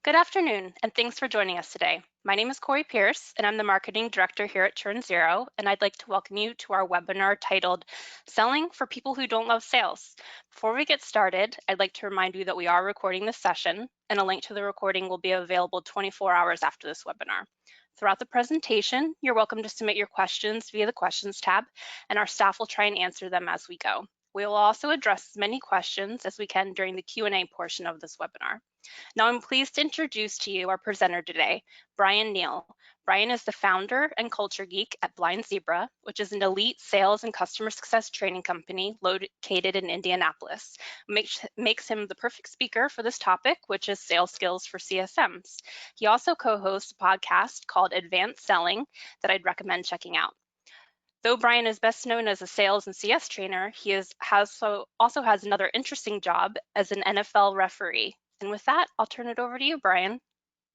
Good afternoon, and thanks for joining us today. My name is Corey Pierce, and I'm the Marketing Director here at Churn Zero, and I'd like to welcome you to our webinar titled Selling for People Who Don't Love Sales. Before we get started, I'd like to remind you that we are recording this session, and a link to the recording will be available 24 hours after this webinar. Throughout the presentation, you're welcome to submit your questions via the Questions tab, and our staff will try and answer them as we go. We will also address as many questions as we can during the Q&A portion of this webinar. Now I'm pleased to introduce to you our presenter today, Bryan Neale. Bryan is the founder and culture geek at Blind Zebra, which is an elite sales and customer success training company located in Indianapolis. Makes him the perfect speaker for this topic, which is sales skills for CSMs. He also co-hosts a podcast called Advanced Selling that I'd recommend checking out. Though Bryan is best known as a sales and CS trainer, he also has another interesting job as an NFL referee. And with that, I'll turn it over to you, Bryan.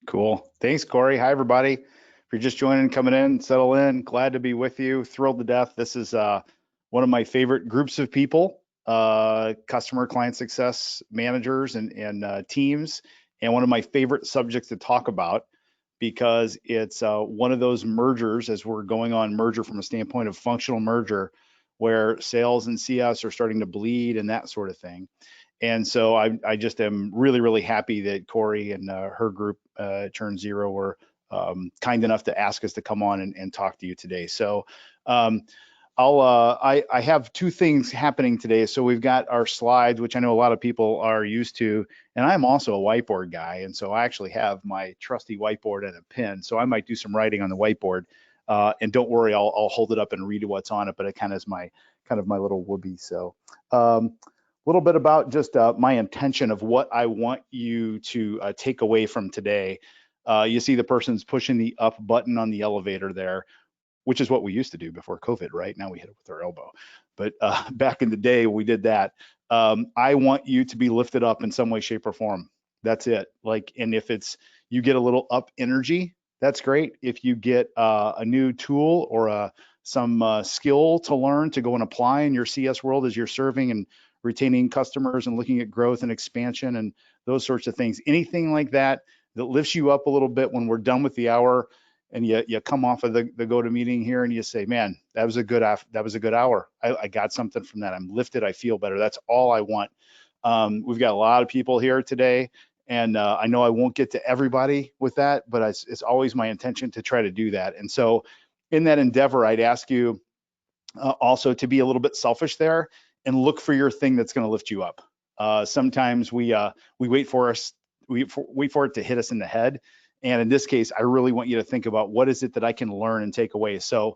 Cool. Thanks, Corey. Hi, everybody. If you're just joining, coming in, settle in. Glad to be with you. Thrilled to death. This is one of my favorite groups of people, customer client success managers and teams, and one of my favorite subjects to talk about because it's one of those mergers, as we're going on merger from a standpoint of functional merger, where sales and CS are starting to bleed and that sort of thing. And so I just am really, really happy that Corey and her group, Churn Zero, were kind enough to ask us to come on and talk to you today. So I have two things happening today. So we've got our slides, which I know a lot of people are used to, and I'm also a whiteboard guy. And so I actually have my trusty whiteboard and a pen. So I might do some writing on the whiteboard. And don't worry, I'll hold it up and read what's on it, but it kind of is my little whoopee. So a little bit about just my intention of what I want you to take away from today. You see the person's pushing the up button on the elevator there, which is what we used to do before COVID, right? Now we hit it with our elbow. But back in the day, we did that. I want you to be lifted up in some way, shape, or form. That's it. And if it's you get a little up energy, that's great. If you get a new tool or some skill to learn to go and apply in your CS world as you're serving and retaining customers and looking at growth and expansion and those sorts of things, anything like that that lifts you up a little bit when we're done with the hour and you come off of the go-to meeting here and you say, man, that was a good hour. I got something from that. I'm lifted. I feel better. That's all I want. We've got a lot of people here today, and I know I won't get to everybody with that, but it's always my intention to try to do that. And so in that endeavor, I'd ask you also to be a little bit selfish there and look for your thing that's going to lift you up. Sometimes we wait for it to hit us in the head. And in this case, I really want you to think about what is it that I can learn and take away. So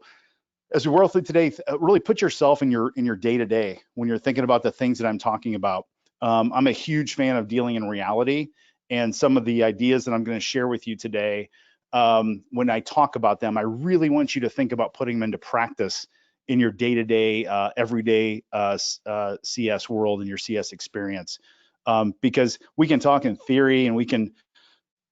as we work through today, really put yourself in your day-to-day when you're thinking about the things that I'm talking about. I'm a huge fan of dealing in reality, and some of the ideas that I'm going to share with you today, when I talk about them, I really want you to think about putting them into practice in your day-to-day, everyday CS world and your CS experience. Because we can talk in theory and we can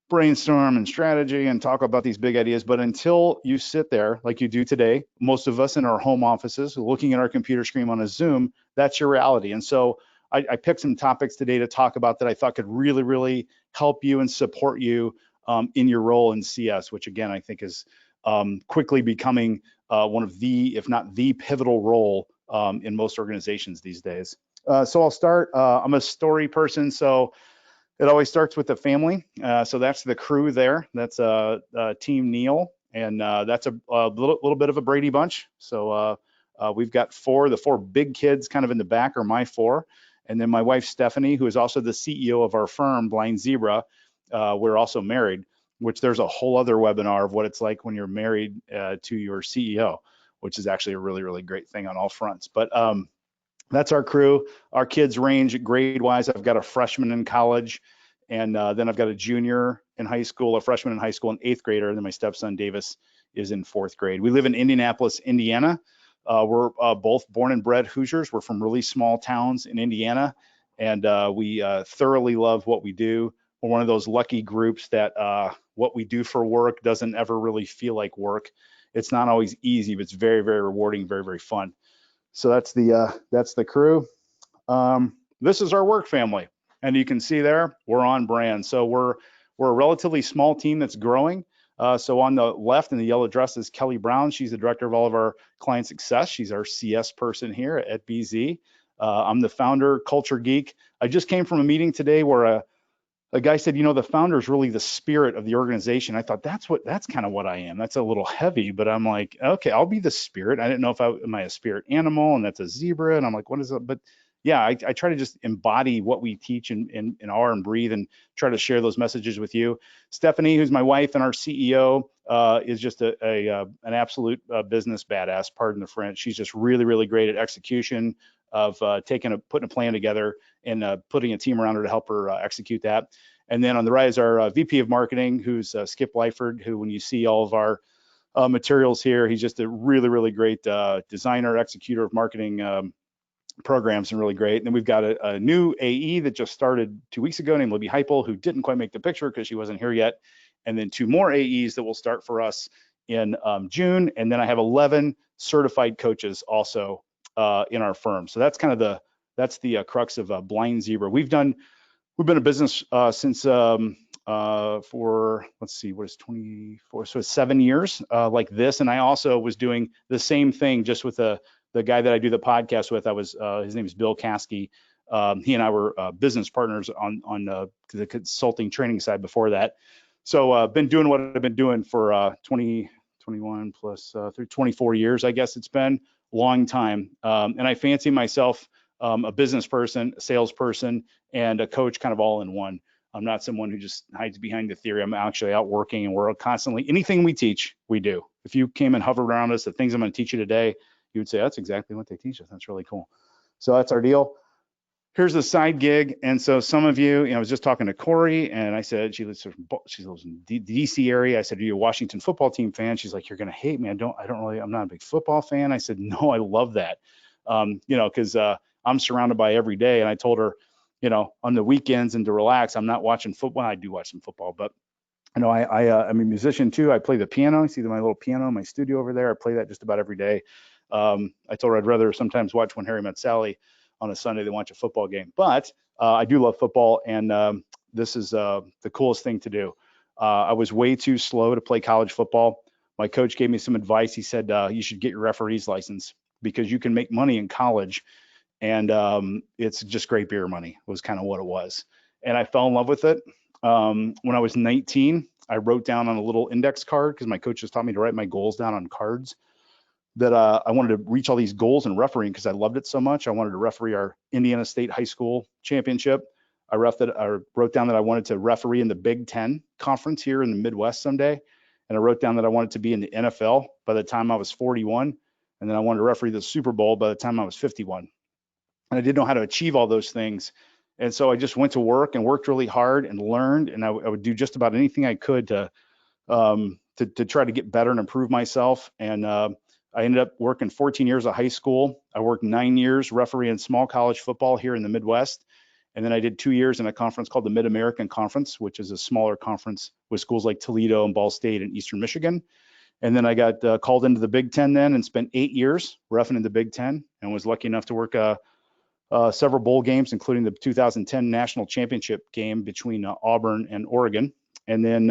brainstorm and strategy and talk about these big ideas, but until you sit there like you do today, most of us in our home offices looking at our computer screen on a Zoom, that's your reality. And so I picked some topics today to talk about that I thought could really, really help you and support you in your role in CS, which again, I think is quickly becoming one of the, if not the pivotal role in most organizations these days. So I'll start. I'm a story person, so it always starts with the family. So that's the crew there. That's Team Neale, and that's a little bit of a Brady bunch. So we've got the four big kids kind of in the back are my four. And then my wife, Stephanie, who is also the CEO of our firm, Blind Zebra. We're also married, which there's a whole other webinar of what it's like when you're married to your CEO, which is actually a really, really great thing on all fronts. But that's our crew. Our kids range grade-wise. I've got a freshman in college, and then I've got a junior in high school, a freshman in high school, an 8th grader, and then my stepson, Davis, is in 4th grade. We live in Indianapolis, Indiana. We're both born and bred Hoosiers. We're from really small towns in Indiana, and we thoroughly love what we do. We're one of those lucky groups that what we do for work doesn't ever really feel like work. It's not always easy, but it's very, very rewarding, very, very fun. So that's the crew. This is our work family, and you can see there we're on brand. So we're we're a relatively small team that's growing. So on the left in the yellow dress is Kelly Brown. She's the director of all of our client success. She's our CS person here at BZ. I'm the founder, culture geek. I just came from a meeting today where a guy said, the founder is really the spirit of the organization. I thought that's kind of what I am. That's a little heavy, but I'm like, okay, I'll be the spirit. I didn't know if am I a spirit animal, and that's a zebra. And I'm like, what is it? But yeah, I try to just embody what we teach and are and breathe, and try to share those messages with you. Stephanie, who's my wife and our CEO, is just an absolute business badass, pardon the French. She's just really, really great at execution of putting a plan together and putting a team around her to help her execute that. And then on the right is our VP of marketing, who's Skip Lyford, who, when you see all of our materials here, he's just a really, really great designer, executor of marketing programs, and really great. And then we've got a new AE that just started 2 weeks ago named Libby Heipel, who didn't quite make the picture because she wasn't here yet. And then 2 more AEs that will start for us in June. And then I have 11 certified coaches also in our firm. So that's kind of the crux of Blind Zebra. We've been in business since for, let's see, what is 24, so it's 7 years like this. And I also was doing the same thing just with the guy that I do the podcast with. His name is Bill Caskey. He and I were business partners on the consulting training side before that. So been doing what I've been doing for 21 plus 24 years, I guess it's been. Long time. And I fancy myself a business person, a salesperson, and a coach, kind of all in one. I'm not someone who just hides behind the theory. I'm actually out working, and we're constantly, anything we teach, we do. If you came and hovered around us, the things I'm going to teach you today, you would say, that's exactly what they teach us. That's really cool. So that's our deal. Here's the side gig. And so some of you, I was just talking to Corey, and I said, she lives in the DC area. I said, are you a Washington football team fan? She's like, you're going to hate me. I'm not a big football fan. I said, no, I love that. Because I'm surrounded by every day. And I told her, on the weekends and to relax, I'm not watching football. I do watch some football, but I'm a musician too. I play the piano. You see my little piano in my studio over there. I play that just about every day. I told her I'd rather sometimes watch When Harry Met Sally on a Sunday than watch a football game. But I do love football, and this is the coolest thing to do. I was way too slow to play college football. My coach gave me some advice. He said, you should get your referee's license because you can make money in college, and it's just great beer money was kind of what it was. And I fell in love with it. When I was 19, I wrote down on a little index card, because my coach just taught me to write my goals down on cards, that I wanted to reach all these goals in refereeing because I loved it so much. I wanted to referee our Indiana State High School Championship. I wrote down that I wanted to referee in the Big Ten Conference here in the Midwest someday. And I wrote down that I wanted to be in the NFL by the time I was 41. And then I wanted to referee the Super Bowl by the time I was 51. And I didn't know how to achieve all those things. And so I just went to work and worked really hard and learned. And I would do just about anything I could to try to get better and improve myself. And I ended up working 14 years at high school. I worked 9 years refereeing small college football here in the Midwest. And then I did 2 years in a conference called the Mid-American Conference, which is a smaller conference with schools like Toledo and Ball State and Eastern Michigan. And then I got called into the Big Ten then and spent 8 years reffing in the Big Ten, and was lucky enough to work several bowl games, including the 2010 national championship game between Auburn and Oregon. And then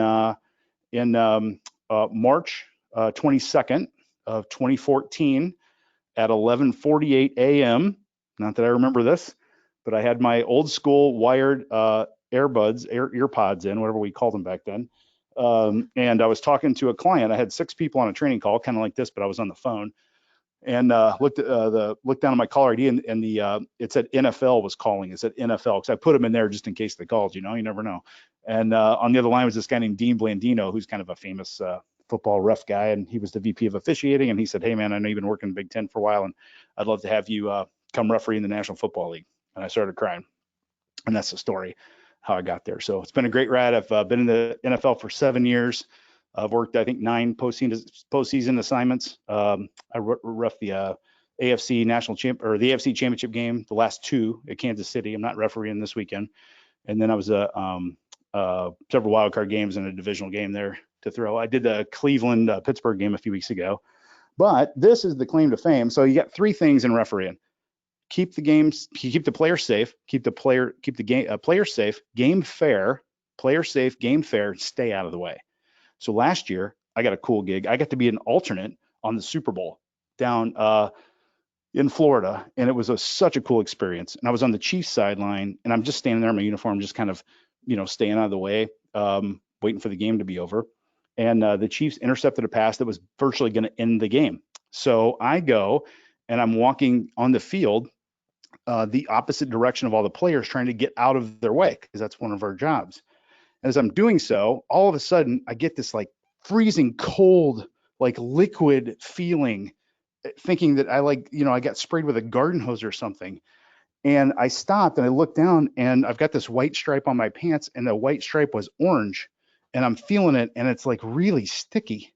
in March 22nd of 2014 at 11:48 a.m., not that I remember this, but I had my old school wired earpods in, whatever we called them back then. And I was talking to a client. I had 6 people on a training call, kind of like this, but I was on the phone. And looked down at my caller ID, and it said NFL was calling. It said NFL, because I put them in there just in case they called. You never know. And on the other line was this guy named Dean Blandino, who's kind of a famous football ref guy, and he was the VP of officiating. And he said, "Hey man, I know you've been working in Big Ten for a while, and I'd love to have you come referee in the National Football League." And I started crying. And that's the story how I got there. So it's been a great ride. I've been in the NFL for 7 years. I've worked, I think, 9 postseason assignments. I ref the AFC the AFC Championship game, the last 2 at Kansas City. I'm not refereeing this weekend. And then I was several wild card games and a divisional game there to throw. I did the Cleveland Pittsburgh game a few weeks ago. But this is the claim to fame. So you got 3 things in refereeing: keep the player safe, keep the player safe, game fair, Player safe, game fair, stay out of the way. So last year, I got a cool gig. I got to be an alternate on the Super Bowl down in Florida, and it was such a cool experience. And I was on the Chiefs sideline, and I'm just standing there in my uniform, just kind of, staying out of the way, waiting for the game to be over. And the Chiefs intercepted a pass that was virtually going to end the game. So I go and I'm walking on the field the opposite direction of all the players, trying to get out of their way, because that's one of our jobs. As I'm doing so, all of a sudden I get this like freezing cold, like liquid feeling, thinking that I got sprayed with a garden hose or something. And I stopped and I looked down, and I've got this white stripe on my pants, and the white stripe was orange, and I'm feeling it, and it's like really sticky.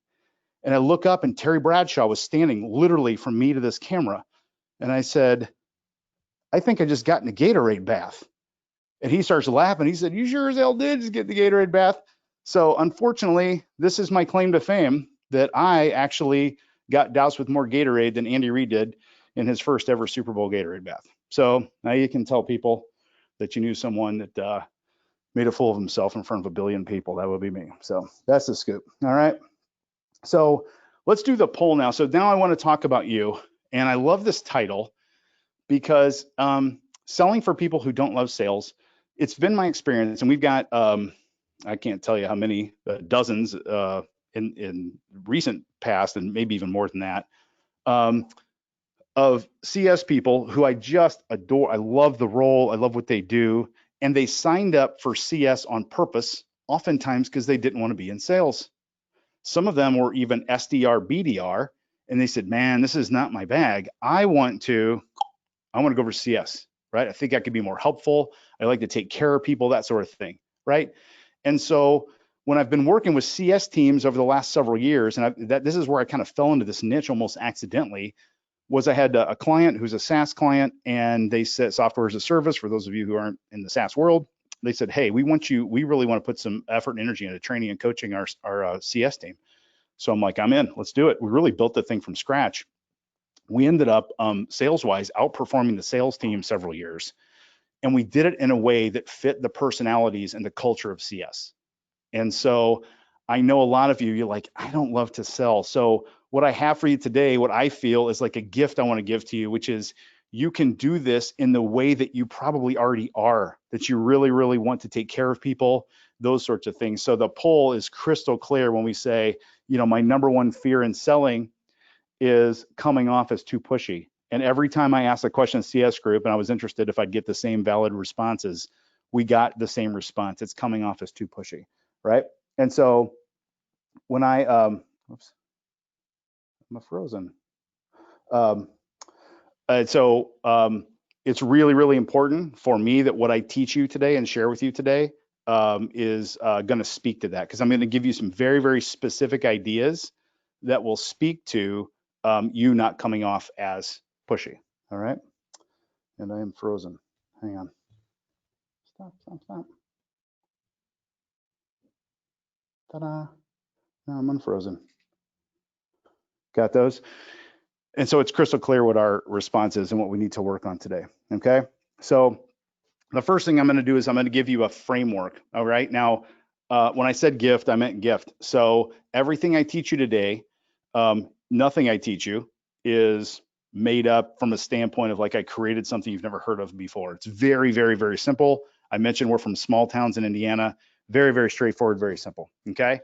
And I look up, and Terry Bradshaw was standing literally from me to this camera. And I said, I think I just got in a Gatorade bath. And he starts laughing. He said, you sure as hell did just get the Gatorade bath. So unfortunately, this is my claim to fame, that I actually got doused with more Gatorade than Andy Reid did in his first ever Super Bowl Gatorade bath. So now you can tell people that you knew someone that made a fool of himself in front of a billion people. That would be me. So that's the scoop. All right. So let's do the poll now. So now I want to talk about you. And I love this title because selling for people who don't love sales, it's been my experience, and we've got I can't tell you how many dozens in recent past, and maybe even more than that, of CS people who I just adore. I love the role. I love what they do, and they signed up for CS on purpose, oftentimes because they didn't want to be in sales. Some of them were even SDR, BDR, and they said, "Man, this is not my bag. I want to go over CS, right? I think I could be more helpful. I like to take care of people, that sort of thing, right?" And so when I've been working with CS teams over the last several years, and this is where I kind of fell into this niche almost accidentally, was I had a client who's a SaaS client, and they said software as a service. For those of you who aren't in the SaaS world, they said, "Hey, we really want to put some effort and energy into training and coaching our CS team." So I'm like, I'm in, let's do it. We really built the thing from scratch. We ended up sales-wise outperforming the sales team several years, and we did it in a way that fit the personalities and the culture of CS. And so I know a lot of you're like, I don't love to sell. So what I have for you today, what I feel is like a gift I want to give to you, which is you can do this in the way that you probably already are, that you really, really want to take care of people, those sorts of things. So the poll is crystal clear when we say, my number one fear in selling is coming off as too pushy. And every time I asked a question in CS group and I was interested if I'd get the same valid responses, we got the same response. It's coming off as too pushy, right? And so when I'm frozen. It's really, really important for me that what I teach you today and share with you today is going to speak to that, because I'm going to give you some very, very specific ideas that will speak to you not coming off as pushy. All right. And I am frozen. Hang on. Stop. Ta-da. No, I'm unfrozen. Got those? And so it's crystal clear what our response is and what we need to work on today. Okay. So the first thing I'm going to do is I'm going to give you a framework. All right. Now, when I said gift, I meant gift. So everything I teach you today, nothing I teach you is made up from a standpoint of like I created something you've never heard of before. It's very, very, very simple. I mentioned we're from small towns in Indiana. Very, very straightforward, very simple. Okay.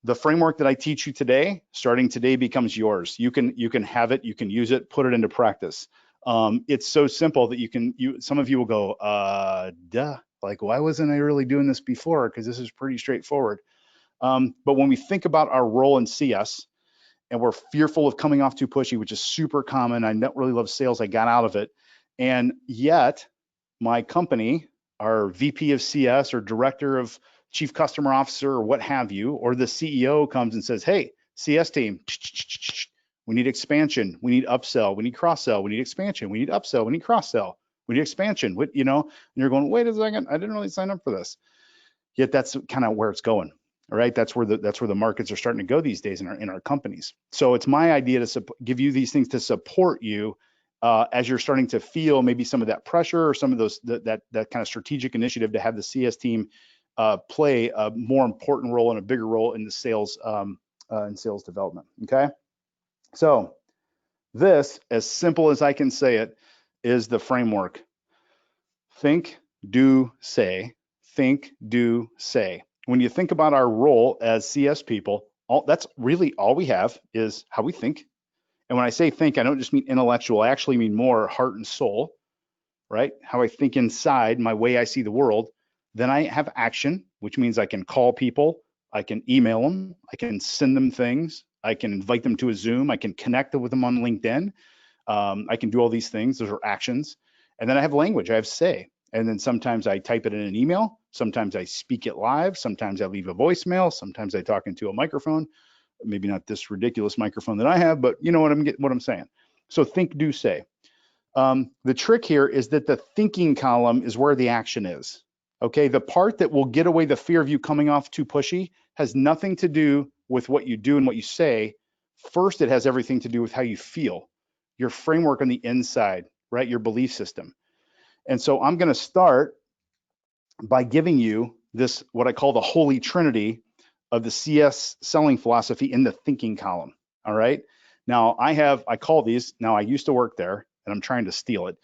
The framework that I teach you today, starting today, becomes yours. You can have it, you can use it, put it into practice. It's so simple that some of you will go, duh, like, why wasn't I really doing this before? Because this is pretty straightforward. But when we think about our role in CS, and we're fearful of coming off too pushy, which is super common. I don't really love sales. I got out of it. And yet my company, our VP of CS or director of chief customer officer or what have you, or the CEO comes and says, "Hey, CS team, we need expansion. We need upsell. We need cross-sell. We need expansion. We need upsell. We need cross-sell. We need expansion." And you're going, wait a second, I didn't really sign up for this. Yet that's kind of where it's going. All right, that's where the markets are starting to go these days in our companies. So it's my idea to give you these things to support you as you're starting to feel maybe some of that pressure or some of those that kind of strategic initiative to have the CS team play a more important role and a bigger role in the sales development. Okay, so this, as simple as I can say it, is the framework. Think, do, say. Think, do, say. When you think about our role as CS people, that's really all we have is how we think. And when I say think, I don't just mean intellectual. I actually mean more heart and soul, right? How I think inside, my way I see the world. Then I have action, which means I can call people, I can email them, I can send them things, I can invite them to a Zoom, I can connect with them on LinkedIn. I can do all these things. Those are actions. And then I have language, I have say. And then sometimes I type it in an email. Sometimes I speak it live. Sometimes I leave a voicemail. Sometimes I talk into a microphone. Maybe not this ridiculous microphone that I have, but you know what I'm saying. So think, do, say. The trick here is that the thinking column is where the action is. Okay, the part that will get away the fear of you coming off too pushy has nothing to do with what you do and what you say. First, it has everything to do with how you feel, your framework on the inside, right? Your belief system. And so I'm going to start by giving you this, what I call the Holy Trinity of the CS selling philosophy in the thinking column. All right. Now I call these, now I used to work there and I'm trying to steal it.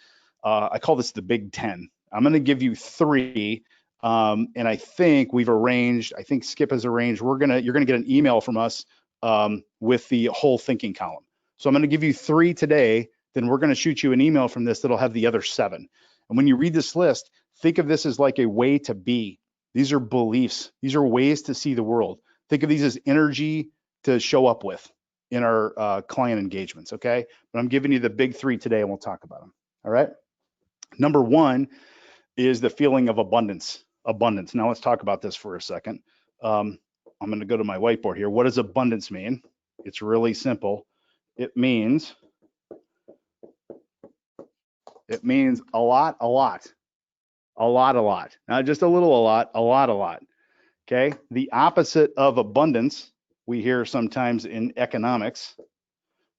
I call this the Big 10. I'm going to give you three. And I think we've arranged, I think Skip has arranged, you're going to get an email from us with the whole thinking column. So I'm going to give you three today. Then we're going to shoot you an email from this that'll have the other seven. And when you read this list, think of this as like a way to be. These are beliefs. These are ways to see the world. Think of these as energy to show up with in our client engagements, okay? But I'm giving you the big three today and we'll talk about them, all right? Number one is the feeling of abundance. Abundance. Now let's talk about this for a second. I'm going to go to my whiteboard here. What does abundance mean? It's really simple. It means a lot, a lot. A lot, a lot. Not just a little, a lot, a lot, a lot. Okay. The opposite of abundance, we hear sometimes in economics,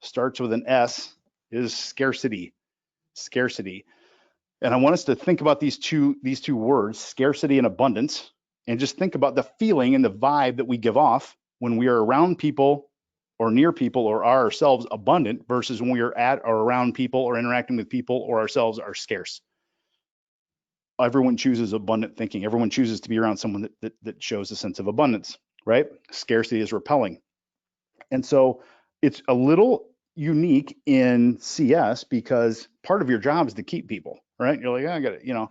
starts with an S, is scarcity. Scarcity. And I want us to think about these two words, scarcity and abundance, and just think about the feeling and the vibe that we give off when we are around people or near people or are ourselves abundant versus when we are at or around people or interacting with people or ourselves are scarce. Everyone chooses abundant thinking. Everyone chooses to be around someone that shows a sense of abundance, right? Scarcity is repelling. And so it's a little unique in CS because part of your job is to keep people, right? You're like, oh, I got it,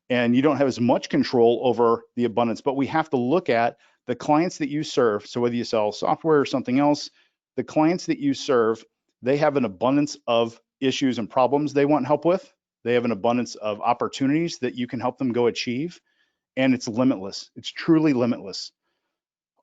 and you don't have as much control over the abundance, but we have to look at the clients that you serve. So whether you sell software or something else, the clients that you serve, they have an abundance of issues and problems they want help with. They have an abundance of opportunities that you can help them go achieve, and it's limitless. It's truly limitless.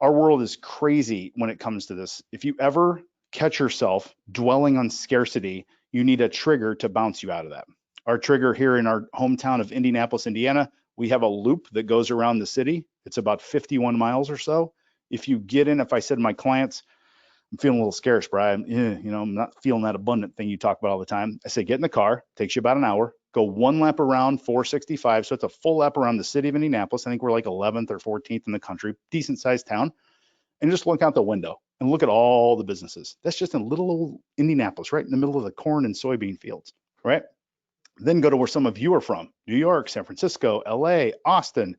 Our world is crazy when it comes to this. If you ever catch yourself dwelling on scarcity, you need a trigger to bounce you out of that. Our trigger here in our hometown of Indianapolis, Indiana, we have a loop that goes around the city. It's about 51 miles or so. If you get in, if I said to my clients, I'm feeling a little scarce, Brian. I'm not feeling that abundant thing you talk about all the time. I say, get in the car, takes you about an hour, go one lap around 465. So it's a full lap around the city of Indianapolis. I think we're like 11th or 14th in the country, decent sized town. And just look out the window and look at all the businesses. That's just in little old Indianapolis, right in the middle of the corn and soybean fields, right? Then go to where some of you are from, New York, San Francisco, LA, Austin,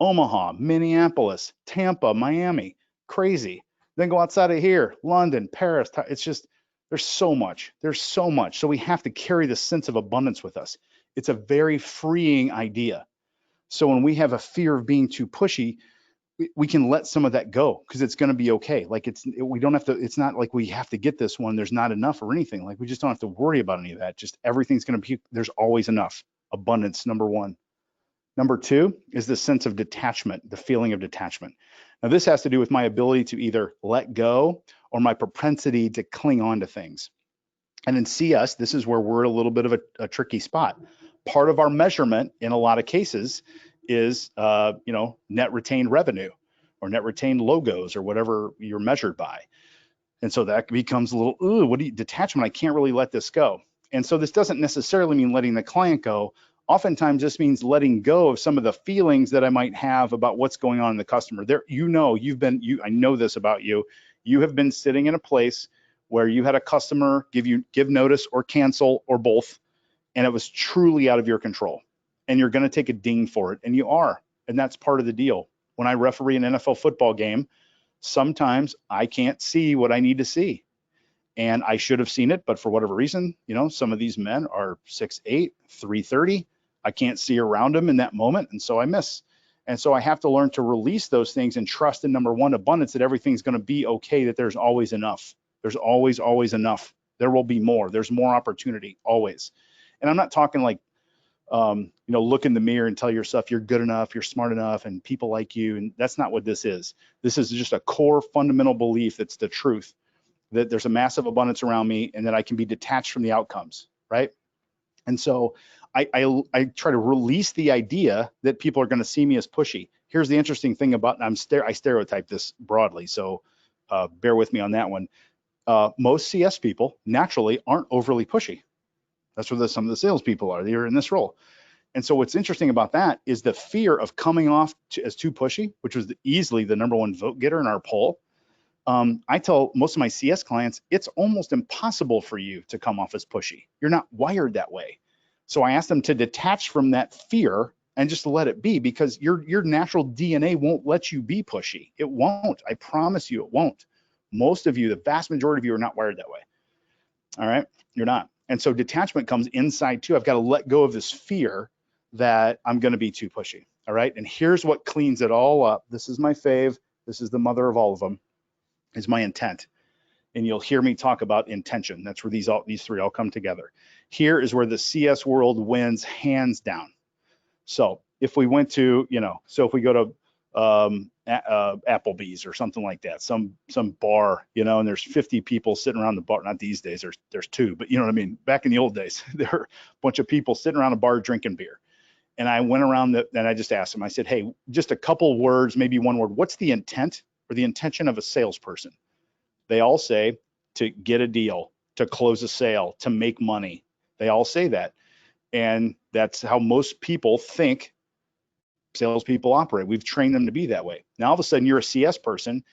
Omaha, Minneapolis, Tampa, Miami, crazy. Then go outside of here, London, Paris. It's just, there's so much. There's so much. So we have to carry the sense of abundance with us. It's a very freeing idea. So when we have a fear of being too pushy, we can let some of that go because it's going to be okay. Like we don't have to, it's not like we have to get this one. There's not enough or anything. Like we just don't have to worry about any of that. Just everything's going to be, there's always enough. Abundance, number one. Number two is the sense of detachment, the feeling of detachment. Now, this has to do with my ability to either let go or my propensity to cling on to things. And in CS, this is where we're a little bit of a tricky spot. Part of our measurement in a lot of cases is, net retained revenue or net retained logos or whatever you're measured by. And so that becomes a little, detachment, I can't really let this go. And so this doesn't necessarily mean letting the client go, Oftentimes this means letting go of some of the feelings that I might have about what's going on in the customer. There, I know this about you. You have been sitting in a place where you had a customer give notice or cancel or both, and it was truly out of your control. And you're going to take a ding for it, and you are. And that's part of the deal. When I referee an NFL football game, sometimes I can't see what I need to see. And I should have seen it, but for whatever reason, some of these men are 6'8", 330. I can't see around them in that moment, and so I miss. And so I have to learn to release those things and trust in, number one, abundance, that everything's going to be okay, that there's always enough. There's always enough. There will be more. There's more opportunity, always. And I'm not talking like, look in the mirror and tell yourself you're good enough, you're smart enough, and people like you. And that's not what this is. This is just a core fundamental belief that's the truth, that there's a massive abundance around me and that I can be detached from the outcomes, right? And so I try to release the idea that people are going to see me as pushy. Here's the interesting thing about, I stereotype this broadly, so bear with me on that one. Most CS people naturally aren't overly pushy. That's where some of the salespeople are. They're in this role. And so what's interesting about that is the fear of coming off as too pushy, which was easily the number one vote getter in our poll. I tell most of my CS clients, it's almost impossible for you to come off as pushy. You're not wired that way. So I ask them to detach from that fear and just let it be, because your natural DNA won't let you be pushy. It won't. I promise you it won't. Most of you, the vast majority of you, are not wired that way. All right? You're not. And so detachment comes inside too. I've got to let go of this fear that I'm going to be too pushy. All right? And here's what cleans it all up. This is my fave. This is the mother of all of them. Is my intent. And you'll hear me talk about intention. That's where these three all come together. Here is where the CS world wins hands down. So if we went to, if we go to Applebee's or something like that, some bar, and there's 50 people sitting around the bar. Not these days, there's two, but you know what I mean? Back in the old days, there were a bunch of people sitting around a bar drinking beer. And I went around and I just asked them, I said, hey, just a couple words, maybe one word. What's the intent or the intention of a salesperson? They all say to get a deal, to close a sale, to make money. They all say that. And that's how most people think salespeople operate. We've trained them to be that way. Now, all of a sudden, you're a CS person.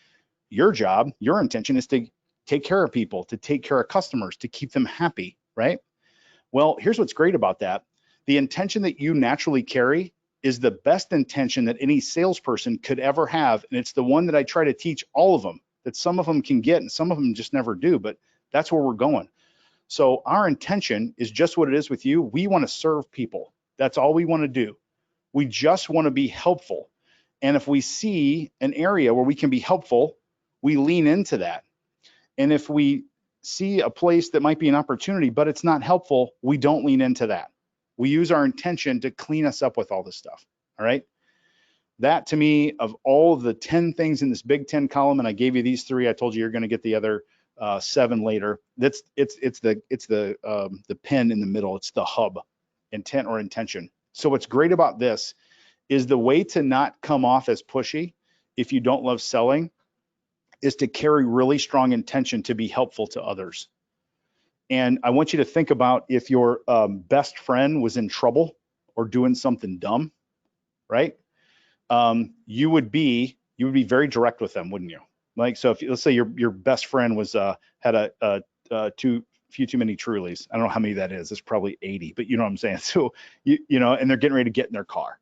Your job, your intention is to take care of people, to take care of customers, to keep them happy, right? Well, here's what's great about that. The intention that you naturally carry is the best intention that any salesperson could ever have. And it's the one that I try to teach all of them, that some of them can get and some of them just never do, but that's where we're going. So our intention is just what it is with you. We want to serve people. That's all we want to do. We just want to be helpful. And if we see an area where we can be helpful, we lean into that. And if we see a place that might be an opportunity, but it's not helpful, we don't lean into that. We use our intention to clean us up with all this stuff. All right. That, to me, of all of the 10 things in this big 10 column, and I gave you these three, I told you you're going to get the other 7 later. It's the pin in the middle. It's the hub, intent or intention. So what's great about this is the way to not come off as pushy if you don't love selling is to carry really strong intention to be helpful to others. And I want you to think about if your best friend was in trouble or doing something dumb, right? You would be very direct with them, wouldn't you? Like, so if let's say your best friend was had a few too many Trulies. I don't know how many that is. It's probably 80, but you know what I'm saying. So and they're getting ready to get in their car.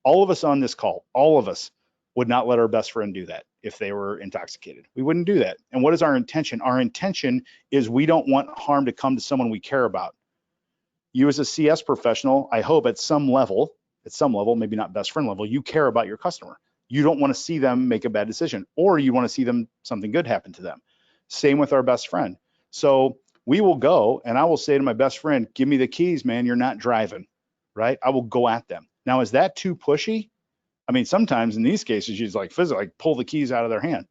All of us on this call, all of us would not let our best friend do that if they were intoxicated. We wouldn't do that. And what is our intention? Our intention is we don't want harm to come to someone we care about. You as a CS professional, I hope at some level, maybe not best friend level, you care about your customer. You don't want to see them make a bad decision, or you want to see them something good happen to them. Same with our best friend. So we will go and I will say to my best friend, give me the keys, man, you're not driving, right? I will go at them. Now, is that too pushy? I mean, sometimes in these cases, you just like physically like pull the keys out of their hand.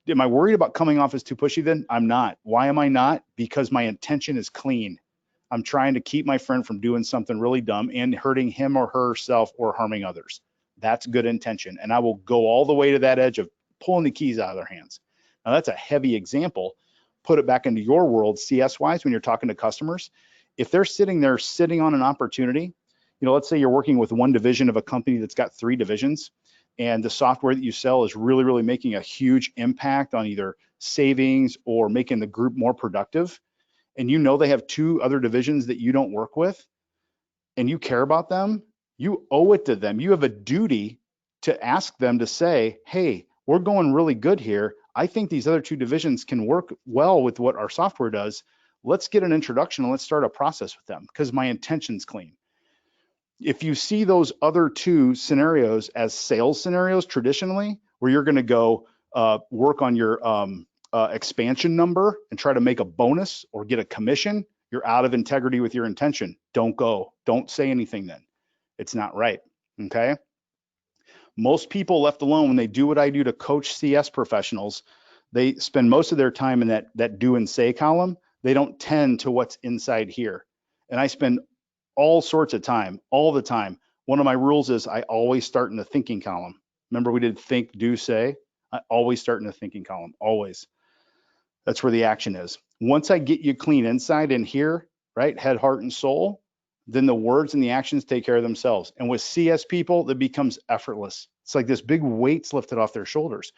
Am I worried about coming off as too pushy then? I'm not. Why am I not? Because my intention is clean. I'm trying to keep my friend from doing something really dumb and hurting him or herself or harming others. That's good intention. And I will go all the way to that edge of pulling the keys out of their hands. Now, that's a heavy example. Put it back into your world, CS-wise, when you're talking to customers. If they're sitting there on an opportunity let's say you're working with one division of a company that's got 3 divisions, and the software that you sell is really, really making a huge impact on either savings or making the group more productive, and they have 2 other divisions that you don't work with, and you care about them, you owe it to them. You have a duty to ask them to say, hey, we're going really good here. I think these other 2 divisions can work well with what our software does. Let's get an introduction and let's start a process with them because my intention's clean. If you see those other 2 scenarios as sales scenarios traditionally, where you're going to go work on your expansion number and try to make a bonus or get a commission, you're out of integrity with your intention. Don't go. Don't say anything then. It's not right. Okay. Most people left alone, when they do what I do to coach CS professionals, they spend most of their time in that do and say column. They don't tend to what's inside here. And I spend all sorts of time, all the time. One of my rules is I always start in the thinking column. Remember we did think, do, say? I always start in the thinking column, always. That's where the action is. Once I get you clean inside and here, right, head, heart, and soul, then the words and the actions take care of themselves. And with CS people, that becomes effortless. It's like this big weight's lifted off their shoulders.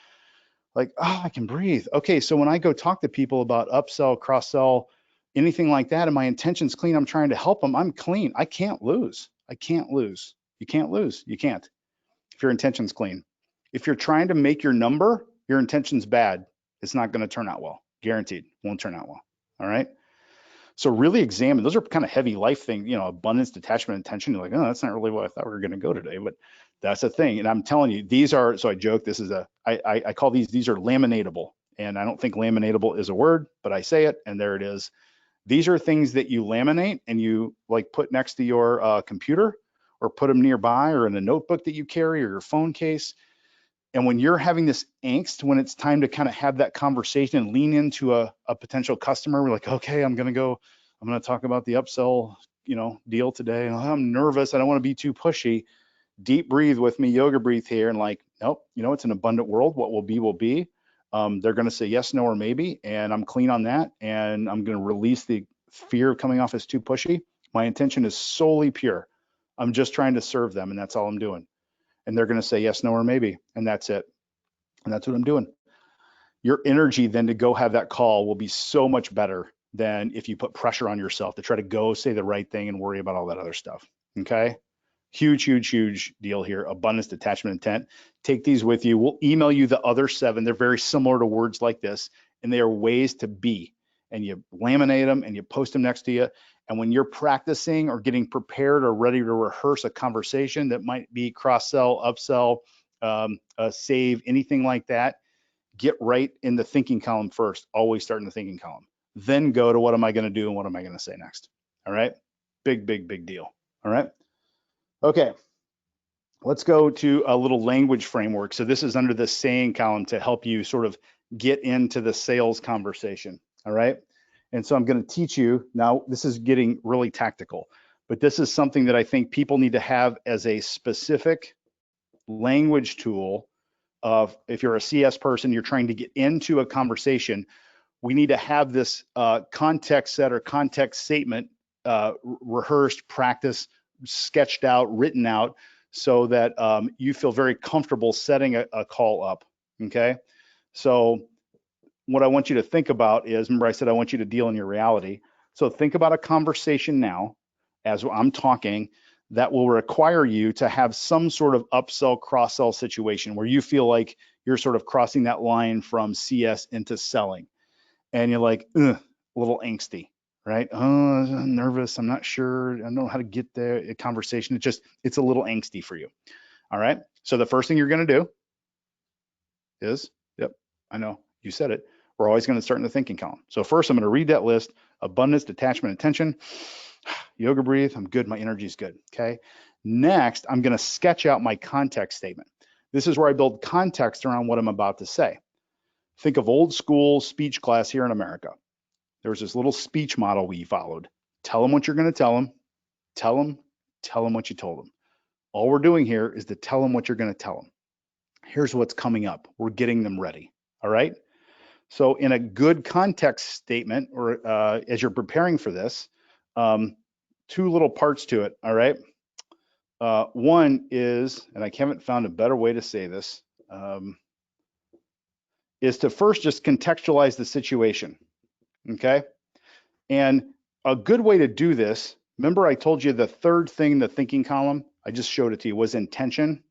Like, oh, I can breathe. Okay, so when I go talk to people about upsell, cross-sell, anything like that, and my intention's clean, I'm trying to help them, I'm clean. I can't lose. I can't lose. You can't lose. You can't if your intention's clean. If you're trying to make your number, your intention's bad. It's not going to turn out well. Guaranteed. Won't turn out well. All right. So really examine. Those are kind of heavy life things, abundance, detachment, intention. You're like, oh, that's not really what I thought we were going to go today, but that's a thing. And I'm telling you, these are, so I joke, I call these are laminatable. And I don't think laminatable is a word, but I say it, and there it is. These are things that you laminate and you like put next to your computer, or put them nearby, or in a notebook that you carry, or your phone case. And when you're having this angst, when it's time to kind of have that conversation and lean into a potential customer, we're like, okay, I'm going to talk about the upsell, deal today. I'm nervous. I don't want to be too pushy. Deep breathe with me, yoga breathe here. And like, nope, it's an abundant world. What will be, will be. They're going to say yes, no, or maybe. And I'm clean on that. And I'm going to release the fear of coming off as too pushy. My intention is solely pure. I'm just trying to serve them. And that's all I'm doing. And they're going to say yes, no, or maybe, and that's it. And that's what I'm doing. Your energy then to go have that call will be so much better than if you put pressure on yourself to try to go say the right thing and worry about all that other stuff. Okay. Huge, huge, huge deal here. Abundance, detachment, intent. Take these with you. We'll email you the other 7. They're very similar to words like this, and they are ways to be. And you laminate them and you post them next to you. And when you're practicing or getting prepared or ready to rehearse a conversation that might be cross-sell, upsell, save, anything like that, get right in the thinking column first. Always start in the thinking column. Then go to what am I going to do and what am I going to say next? All right. Big, big, big deal. All right. Okay. Let's go to a little language framework. So this is under the saying column to help you sort of get into the sales conversation. All right. And so I'm going to teach you now. This is getting really tactical, but this is something that I think people need to have as a specific language tool of, if you're a CS person, you're trying to get into a conversation, we need to have this context set or context statement rehearsed, practiced, sketched out, written out, so that you feel very comfortable setting a call up. Okay. So what I want you to think about is, remember I said I want you to deal in your reality. So think about a conversation now as I'm talking that will require you to have some sort of upsell, cross-sell situation where you feel like you're sort of crossing that line from CS into selling. And you're like, a little angsty, right? Oh, I'm nervous. I'm not sure. I don't know how to get there. A conversation. It's a little angsty for you. All right. So the first thing you're going to do is, yep, I know you said it. We're always going to start in the thinking column. So first I'm going to read that list: abundance, detachment, attention, yoga breathe. I'm good. My energy is good. Okay. Next, I'm going to sketch out my context statement. This is where I build context around what I'm about to say. Think of old school speech class here in America. There was this little speech model we followed. Tell them what you're going to tell them. Tell them what you told them. All we're doing here is to tell them what you're going to tell them. Here's what's coming up. We're getting them ready. All right. So in a good context statement, or as you're preparing for this, 2 little parts to it. All right. One is, and I haven't found a better way to say this, is to first just contextualize the situation, okay? And a good way to do this, remember I told you the third thing, the thinking column, I just showed it to you, was intention.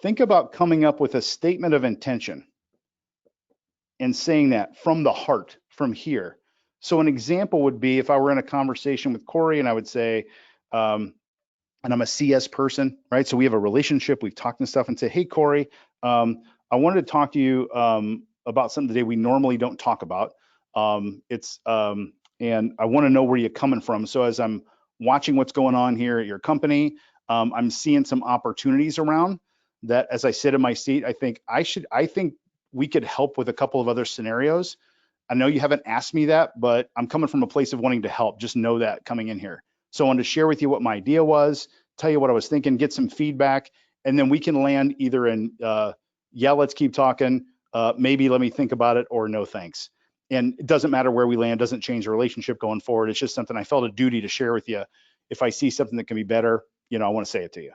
Think about coming up with a statement of intention and saying that from the heart, from here. So an example would be if I were in a conversation with Corey and I would say, and I'm a CS person, right? So we have a relationship, we've talked and stuff, and say, hey, Corey, I wanted to talk to you about something today we normally don't talk about. And I want to know where you're coming from. So as I'm watching what's going on here at your company, I'm seeing some opportunities around that. As I sit in my seat, I think we could help with a couple of other scenarios. I know you haven't asked me that, but I'm coming from a place of wanting to help. Just know that coming in here. So I wanted to share with you what my idea was, tell you what I was thinking, get some feedback, and then we can land either in, yeah, let's keep talking, maybe let me think about it, or no thanks. And it doesn't matter where we land, doesn't change the relationship going forward. It's just something I felt a duty to share with you. If I see something that can be better, I want to say it to you.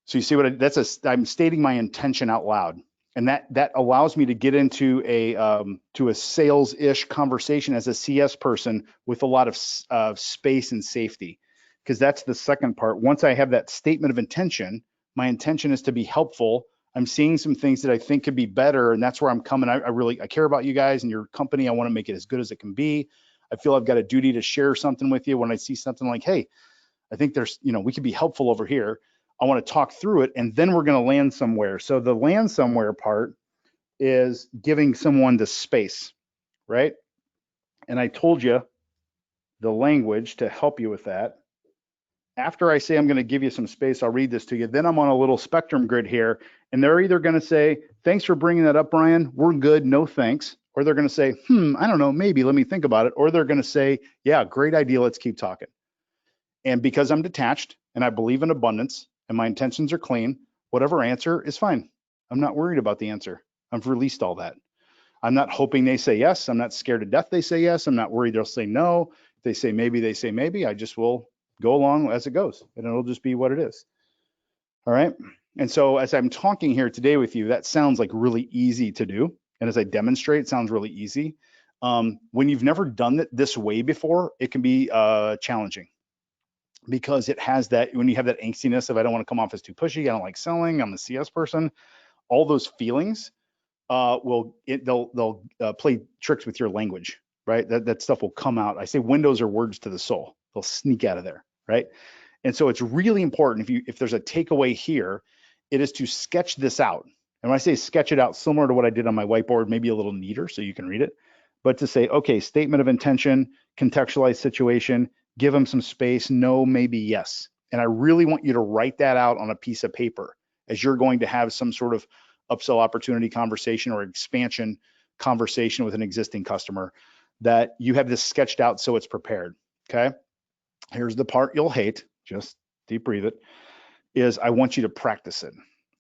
So you see what I'm stating my intention out loud. And that allows me to get into a sales-ish conversation as a CS person with a lot of space and safety, because that's the second part. Once I have that statement of intention, my intention is to be helpful. I'm seeing some things that I think could be better, and that's where I'm coming. I care about you guys and your company. I want to make it as good as it can be. I feel I've got a duty to share something with you when I see something like, hey, I think there's, we could be helpful over here. I want to talk through it, and then we're going to land somewhere. So the land somewhere part is giving someone the space, right? And I told you the language to help you with that. After I say I'm going to give you some space, I'll read this to you. Then I'm on a little spectrum grid here, and they're either going to say, thanks for bringing that up, Bryan. We're good, no thanks. Or they're going to say, I don't know, maybe, let me think about it. Or they're going to say, yeah, great idea, let's keep talking. And because I'm detached and I believe in abundance and my intentions are clean, whatever answer is fine. I'm not worried about the answer. I've released all that. I'm not hoping they say yes. I'm not scared to death they say yes. I'm not worried they'll say no. If they say maybe, they say maybe. I just will go along as it goes, and it'll just be what it is. All right. And so as I'm talking here today with you, that sounds like really easy to do. And as I demonstrate, it sounds really easy. When you've never done it this way before, it can be challenging, because it has that, when you have that angstiness of I don't want to come off as too pushy, I don't like selling, I'm a CS person, all those feelings they'll play tricks with your language, right? That stuff will come out. I say windows are words to the soul. They'll sneak out of there, right? And so it's really important, if there's a takeaway here, it is to sketch this out. And when I say sketch it out, similar to what I did on my whiteboard, maybe a little neater so you can read it, but to say, okay, statement of intention, contextualize situation, give them some space, no, maybe yes. And I really want you to write that out on a piece of paper as you're going to have some sort of upsell opportunity conversation or expansion conversation with an existing customer, that you have this sketched out so it's prepared, okay? Here's the part you'll hate, just deep breathe it, is I want you to practice it,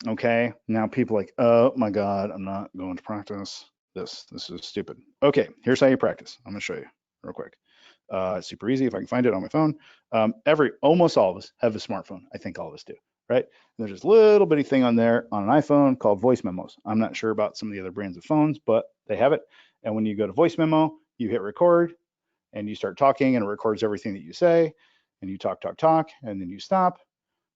okay? Now people are like, oh my God, I'm not going to practice this. This is stupid. Okay, here's how you practice. I'm gonna show you real quick. It's super easy if I can find it on my phone. Almost all of us have a smartphone. I think all of us do, right? And there's this little bitty thing on there on an iPhone called voice memos. I'm not sure about some of the other brands of phones, but they have it. And when you go to voice memo, you hit record and you start talking, and it records everything that you say, and you talk, and then you stop,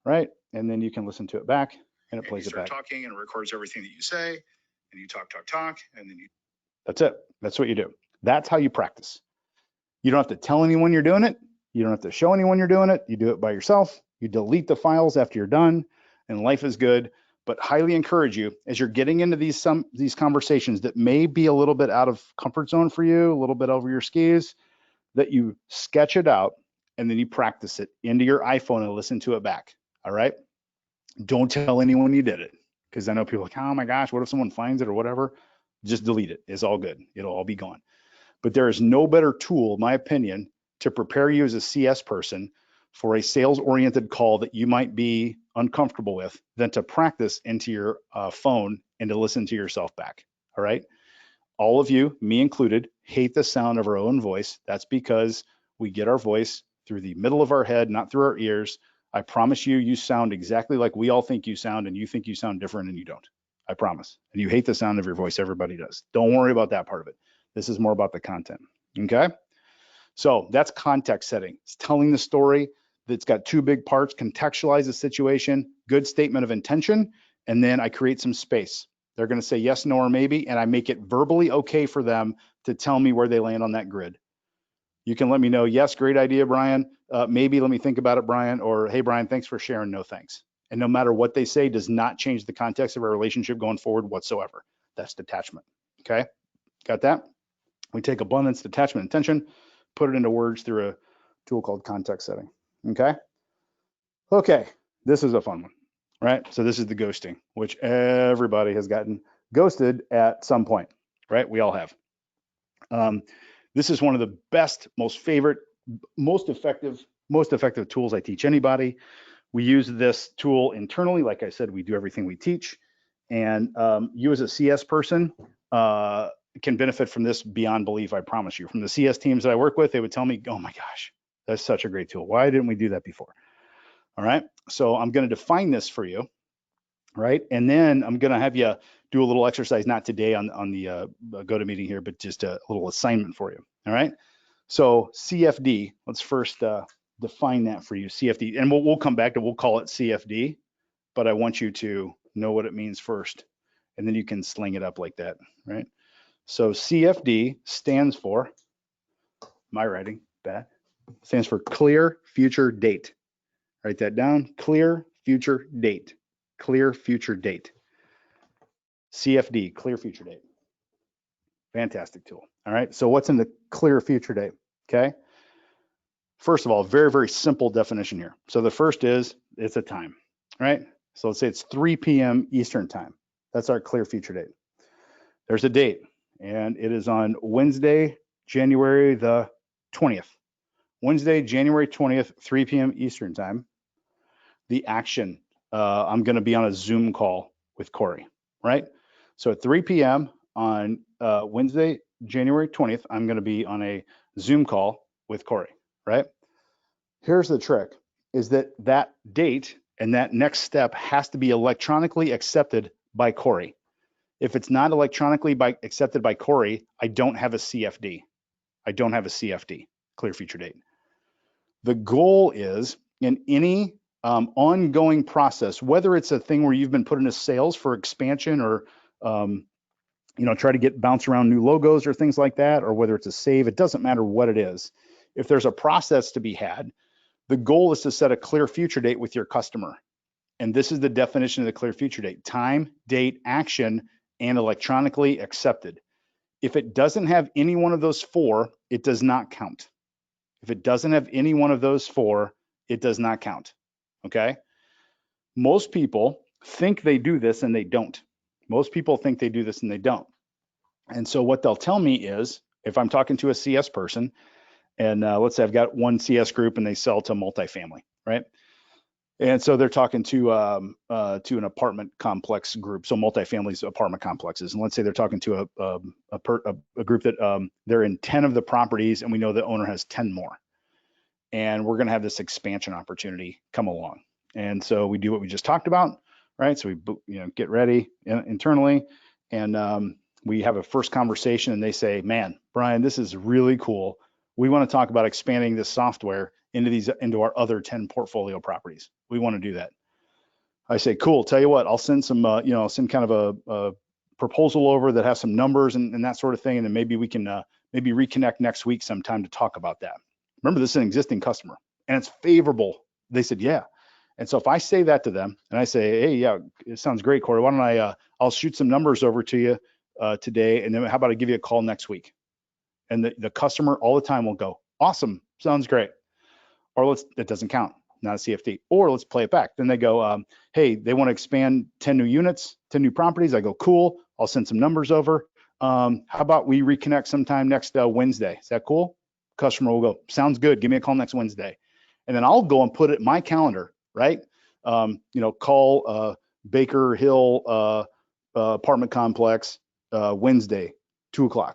right? And then you can listen to it back, and it plays it back. Talking, and it records everything that you say, and you talk, and then you. That's it. That's what you do. That's how you practice. You don't have to tell anyone you're doing it. You don't have to show anyone you're doing it. You do it by yourself. You delete the files after you're done, and life is good. But highly encourage you, as you're getting into these conversations that may be a little bit out of comfort zone for you, a little bit over your skis, that you sketch it out and then you practice it into your iPhone and listen to it back. All right. Don't tell anyone you did it, because I know people are like, oh my gosh, what if someone finds it or whatever? Just delete it. It's all good. It'll all be gone. But there is no better tool, in my opinion, to prepare you as a CS person for a sales-oriented call that you might be uncomfortable with than to practice into your phone and to listen to yourself back. All right. All of you, me included, hate the sound of our own voice. That's because we get our voice through the middle of our head, not through our ears. I promise you, you sound exactly like we all think you sound, and you think you sound different, and you don't. I promise. And you hate the sound of your voice. Everybody does. Don't worry about that part of it. This is more about the content. Okay? So that's context setting. It's telling the story. That's got two big parts: contextualize the situation, good statement of intention, and then I create some space. They're going to say yes, no, or maybe, and I make it verbally okay for them to tell me where they land on that grid. You can let me know, yes, great idea, Bryan. Maybe, let me think about it, Bryan. Or, hey, Bryan, thanks for sharing. No, thanks. And no matter what they say does not change the context of our relationship going forward whatsoever. That's detachment. Okay, got that? We take abundance, detachment, intention, put it into words through a tool called context setting. Okay. Okay. This is a fun one, right? So this is the ghosting, which everybody has gotten ghosted at some point, right? We all have. This is one of the best, most favorite, most effective tools I teach anybody. We use this tool internally. Like I said, we do everything we teach. And you as a CS person can benefit from this beyond belief, I promise you. From the CS teams that I work with, they would tell me, oh my gosh, that's such a great tool. Why didn't we do that before? All right. So I'm going to define this for you, right? And then I'm going to have you do a little exercise, not today on the GoToMeeting here, but just a little assignment for you. All right. So CFD, let's first define that for you, CFD. And we'll come back to, we'll call it CFD, but I want you to know what it means first, and then you can sling it up like that, right? So CFD stands for, my writing, bad, stands for clear future date. Write that down, clear future date, clear future date. CFD, clear future date. Fantastic tool. All right, so what's in the clear future date? Okay. First of all, very, very simple definition here. So the first is, it's a time, right? So let's say it's 3 p.m. Eastern time. That's our clear future date. There's a date, and it is on Wednesday, January the 20th. Wednesday, January 20th, 3 p.m. Eastern time. The action, I'm going to be on a Zoom call with Corey, right? So at 3 p.m. on Wednesday, January 20th, I'm going to be on a Zoom call with Corey, right? Here's the trick, is that that date and that next step has to be electronically accepted by Corey. If it's not electronically accepted by Corey, I don't have a CFD. I don't have a CFD, clear future date. The goal is, in any ongoing process, whether it's a thing where you've been put into sales for expansion, or try to bounce around new logos or things like that, or whether it's a save, it doesn't matter what it is. If there's a process to be had, the goal is to set a clear future date with your customer. And this is the definition of the clear future date: time, date, action, and electronically accepted. If it doesn't have any one of those four, it does not count. If it doesn't have any one of those four, it does not count. Okay? Most people think they do this and they don't. Most people think they do this and they don't. And so what they'll tell me is, if I'm talking to a CS person, and let's say I've got one CS group and they sell to multifamily, right? And so they're talking to an apartment complex group, so multifamily apartment complexes. And let's say they're talking to a group that they're in 10 of the properties, and we know the owner has 10 more. And we're going to have this expansion opportunity come along. And so we do what we just talked about, right? So we get ready internally, and we have a first conversation, and they say, man, Bryan, this is really cool. We want to talk about expanding this software into our other 10 portfolio properties. We want to do that. I say, cool. Tell you what, I'll send some, I'll send kind of a proposal over that has some numbers and that sort of thing, and then maybe we can maybe reconnect next week sometime to talk about that. Remember, this is an existing customer, and it's favorable. They said, yeah. And so if I say that to them, and I say, hey, yeah, it sounds great, Corey. Why don't I'll shoot some numbers over to you today, and then how about I give you a call next week? And the customer all the time will go, awesome, sounds great. Or it doesn't count, not a CFD. Or let's play it back. Then they go, hey, they want to expand 10 new units, 10 new properties. I go, cool, I'll send some numbers over. How about we reconnect sometime next Wednesday? Is that cool? Customer will go, sounds good, give me a call next Wednesday. And then I'll go and put it in my calendar, right? Call Baker Hill apartment complex Wednesday, 2:00.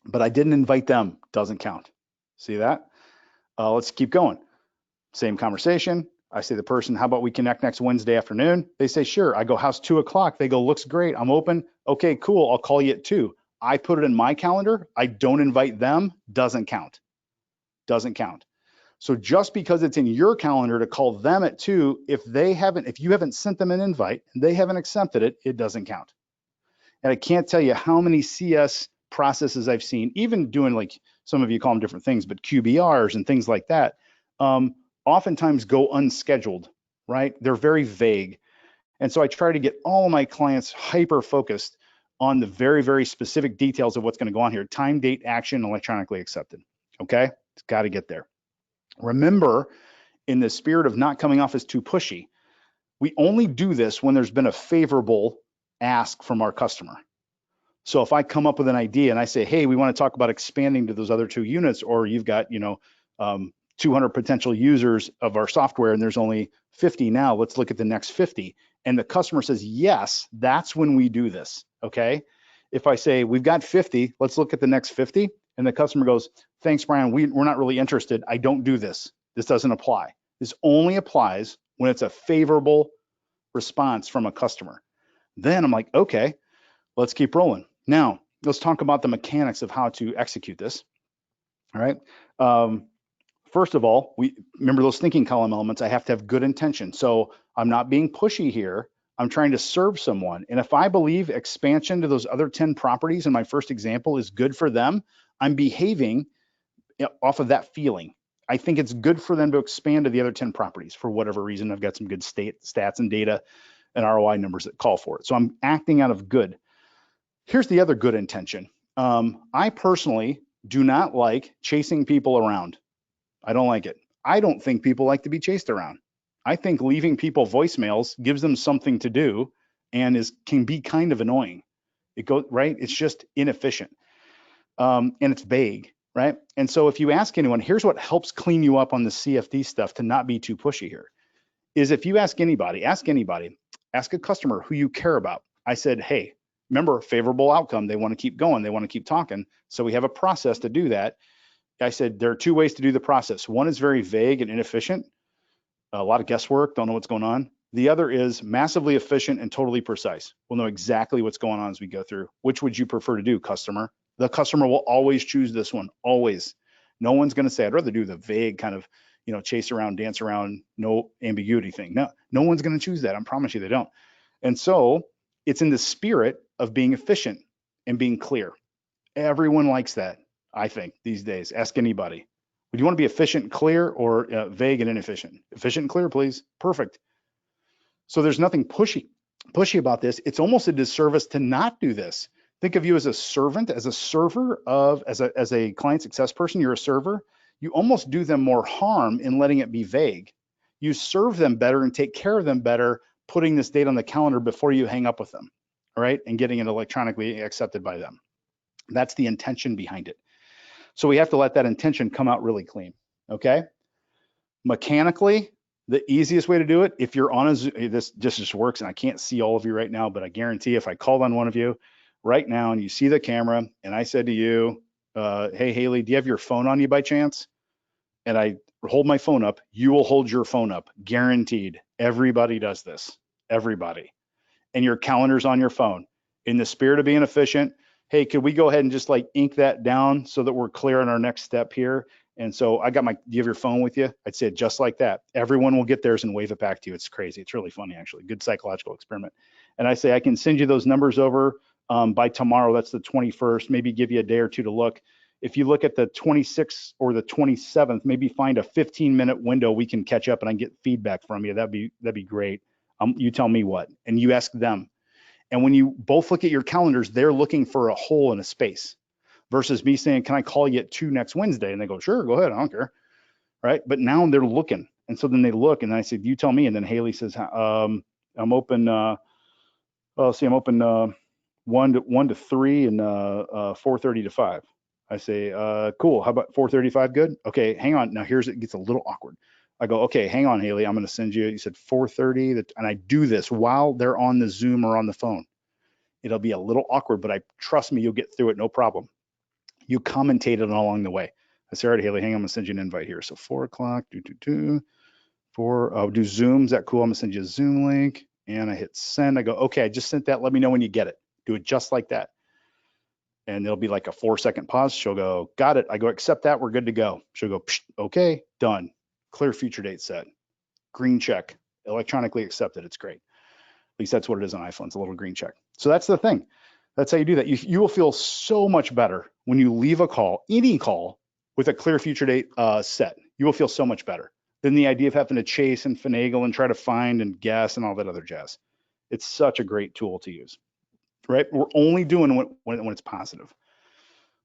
But I didn't invite them, doesn't count. See that? Let's keep going. Same conversation. I say to the person, how about we connect next Wednesday afternoon? They say, sure. I go, how's 2 o'clock? They go, looks great. I'm open. Okay, cool. I'll call you at 2. I put it in my calendar. I don't invite them. Doesn't count. Doesn't count. So just because it's in your calendar to call them at 2, if you haven't sent them an invite and they haven't accepted it, it doesn't count. And I can't tell you how many CS processes I've seen, even doing, like, some of you call them different things, but QBRs and things like that, oftentimes go unscheduled, right? They're very vague. And so I try to get all of my clients hyper focused on the very, very specific details of what's going to go on here. Time, date, action, electronically accepted. Okay, it's got to get there. Remember, in the spirit of not coming off as too pushy, we only do this when there's been a favorable ask from our customer. So if I come up with an idea and I say, hey, we want to talk about expanding to those other 2 units, or you've got, 200 potential users of our software and there's only 50 now, let's look at the next 50. And the customer says, yes, that's when we do this, okay? If I say, we've got 50, let's look at the next 50, and the customer goes, thanks, Bryan, we're not really interested. I don't do this. This doesn't apply. This only applies when it's a favorable response from a customer. Then I'm like, okay, let's keep rolling. Now, let's talk about the mechanics of how to execute this, all right? First of all, we remember those thinking column elements. I have to have good intention. So I'm not being pushy here. I'm trying to serve someone. And if I believe expansion to those other 10 properties in my first example is good for them, I'm behaving off of that feeling. I think it's good for them to expand to the other 10 properties for whatever reason. I've got some good stats and data and ROI numbers that call for it. So I'm acting out of good. Here's the other good intention. I personally do not like chasing people around. I don't like it. I don't think people like to be chased around. I think leaving people voicemails gives them something to do and can be kind of annoying. Right? It's just inefficient. And it's vague, right? And so if you ask anyone, here's what helps clean you up on the CFD stuff to not be too pushy here, is if you ask anybody, ask a customer who you care about. I said, hey, remember, favorable outcome. They want to keep going. They want to keep talking. So we have a process to do that. I said, there are 2 ways to do the process. One is very vague and inefficient, a lot of guesswork, don't know what's going on. The other is massively efficient and totally precise. We'll know exactly what's going on as we go through. Which would you prefer to do, customer? The customer will always choose this one, always. No one's going to say, I'd rather do the vague kind of, chase around, dance around, no ambiguity thing. No one's going to choose that. I promise you they don't. And so it's in the spirit of being efficient and being clear. Everyone likes that. I think these days, ask anybody. Would you want to be efficient, clear, or vague and inefficient? Efficient and clear, please. Perfect. So there's nothing pushy about this. It's almost a disservice to not do this. Think of you as a servant, as a server as a client success person, you're a server. You almost do them more harm in letting it be vague. You serve them better and take care of them better, putting this date on the calendar before you hang up with them, all right? And getting it electronically accepted by them. That's the intention behind it. So we have to let that intention come out really clean, okay? Mechanically, the easiest way to do it, if you're on a Zoom, this just works, and I can't see all of you right now, but I guarantee if I called on one of you right now and you see the camera and I said to you, hey, Haley, do you have your phone on you by chance? And I hold my phone up, you will hold your phone up, guaranteed. Everybody does this, everybody. And your calendar's on your phone. In the spirit of being efficient, hey, could we go ahead and just like ink that down so that we're clear on our next step here? And so I got do you have your phone with you? I'd say it just like that. Everyone will get theirs and wave it back to you. It's crazy. It's really funny, actually. Good psychological experiment. And I say, I can send you those numbers over by tomorrow. That's the 21st, maybe give you a day or 2 to look. If you look at the 26th or the 27th, maybe find a 15-minute window we can catch up and I can get feedback from you. That'd be great. You tell me what, and you ask them. And when you both look at your calendars, they're looking for a hole in a space versus me saying, can I call you at 2 next Wednesday? And they go, sure, go ahead. I don't care. Right. But now they're looking. And so then they look and I said, you tell me. And then Haley says, I'm open. I'm open 1 to 3 and 4:30 to 5. I say, cool. How about 4:35? Good. Okay, hang on. Now it gets a little awkward. I go, okay, hang on, Haley. I'm going to send you. You said 4:30, and I do this while they're on the Zoom or on the phone. It'll be a little awkward, but trust me, you'll get through it, no problem. You commentate it along the way. I said, all right, Haley, hang on, I'm going to send you an invite here. So 4 o'clock, 4 do Zoom. Is that cool? I'm gonna send you a Zoom link, and I hit send. I go, okay, I just sent that. Let me know when you get it. Do it just like that. And there'll be like a 4-second pause. She'll go, got it. I go, accept that. We're good to go. She'll go, okay, done. Clear future date set. Green check. Electronically accepted. It's great. At least that's what it is on iPhones, a little green check. So that's the thing. That's how you do that. You will feel so much better when you leave a call, any call, with a clear future date set. You will feel so much better than the idea of having to chase and finagle and try to find and guess and all that other jazz. It's such a great tool to use, right? We're only doing it when it's positive.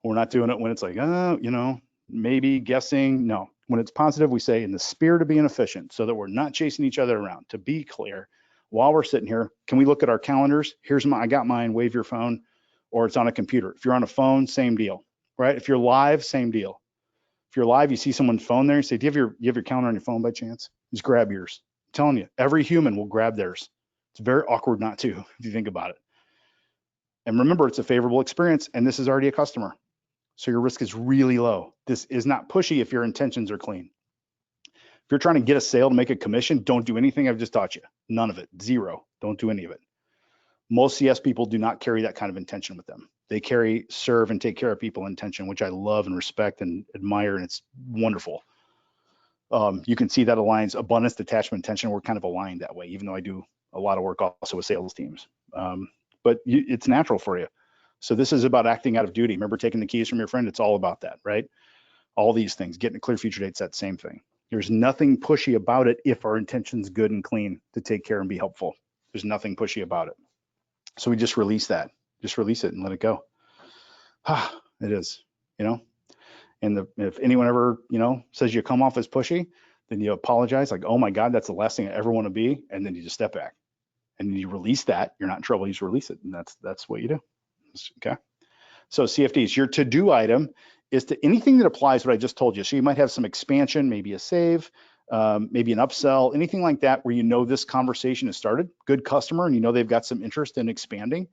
We're not doing it when it's like, maybe guessing. No, when it's positive, we say in the spirit of being efficient so that we're not chasing each other around. To be clear, while we're sitting here, can we look at our calendars? I got mine, wave your phone, or it's on a computer. If you're on a phone, same deal, right? If you're live, same deal. If you're live, you see someone's phone there, you say, do you have your calendar on your phone by chance? Just grab yours. I'm telling you, every human will grab theirs. It's very awkward not to, if you think about it. And remember, it's a favorable experience, and this is already a customer. So your risk is really low. This is not pushy if your intentions are clean. If you're trying to get a sale to make a commission, don't do anything I've just taught you. None of it. Zero. Don't do any of it. Most CS people do not carry that kind of intention with them. They carry serve and take care of people intention, which I love and respect and admire, and it's wonderful. You can see that aligns abundance, detachment, intention. We're kind of aligned that way, even though I do a lot of work also with sales teams. But it's natural for you. So this is about acting out of duty. Remember taking the keys from your friend? It's all about that, right? All these things, getting a clear future date, that same thing. There's nothing pushy about it if our intention's good and clean to take care and be helpful. There's nothing pushy about it. So we just release that. Just release it and let it go. It is, And if anyone ever, says you come off as pushy, then you apologize, like, oh my God, that's the last thing I ever want to be. And then you just step back and you release that. You're not in trouble. You just release it. And that's what you do. Okay. So CFDs, your to-do item is to anything that applies what I just told you. So you might have some expansion, maybe a save, maybe an upsell, anything like that where this conversation has started, good customer, and they've got some interest in expanding.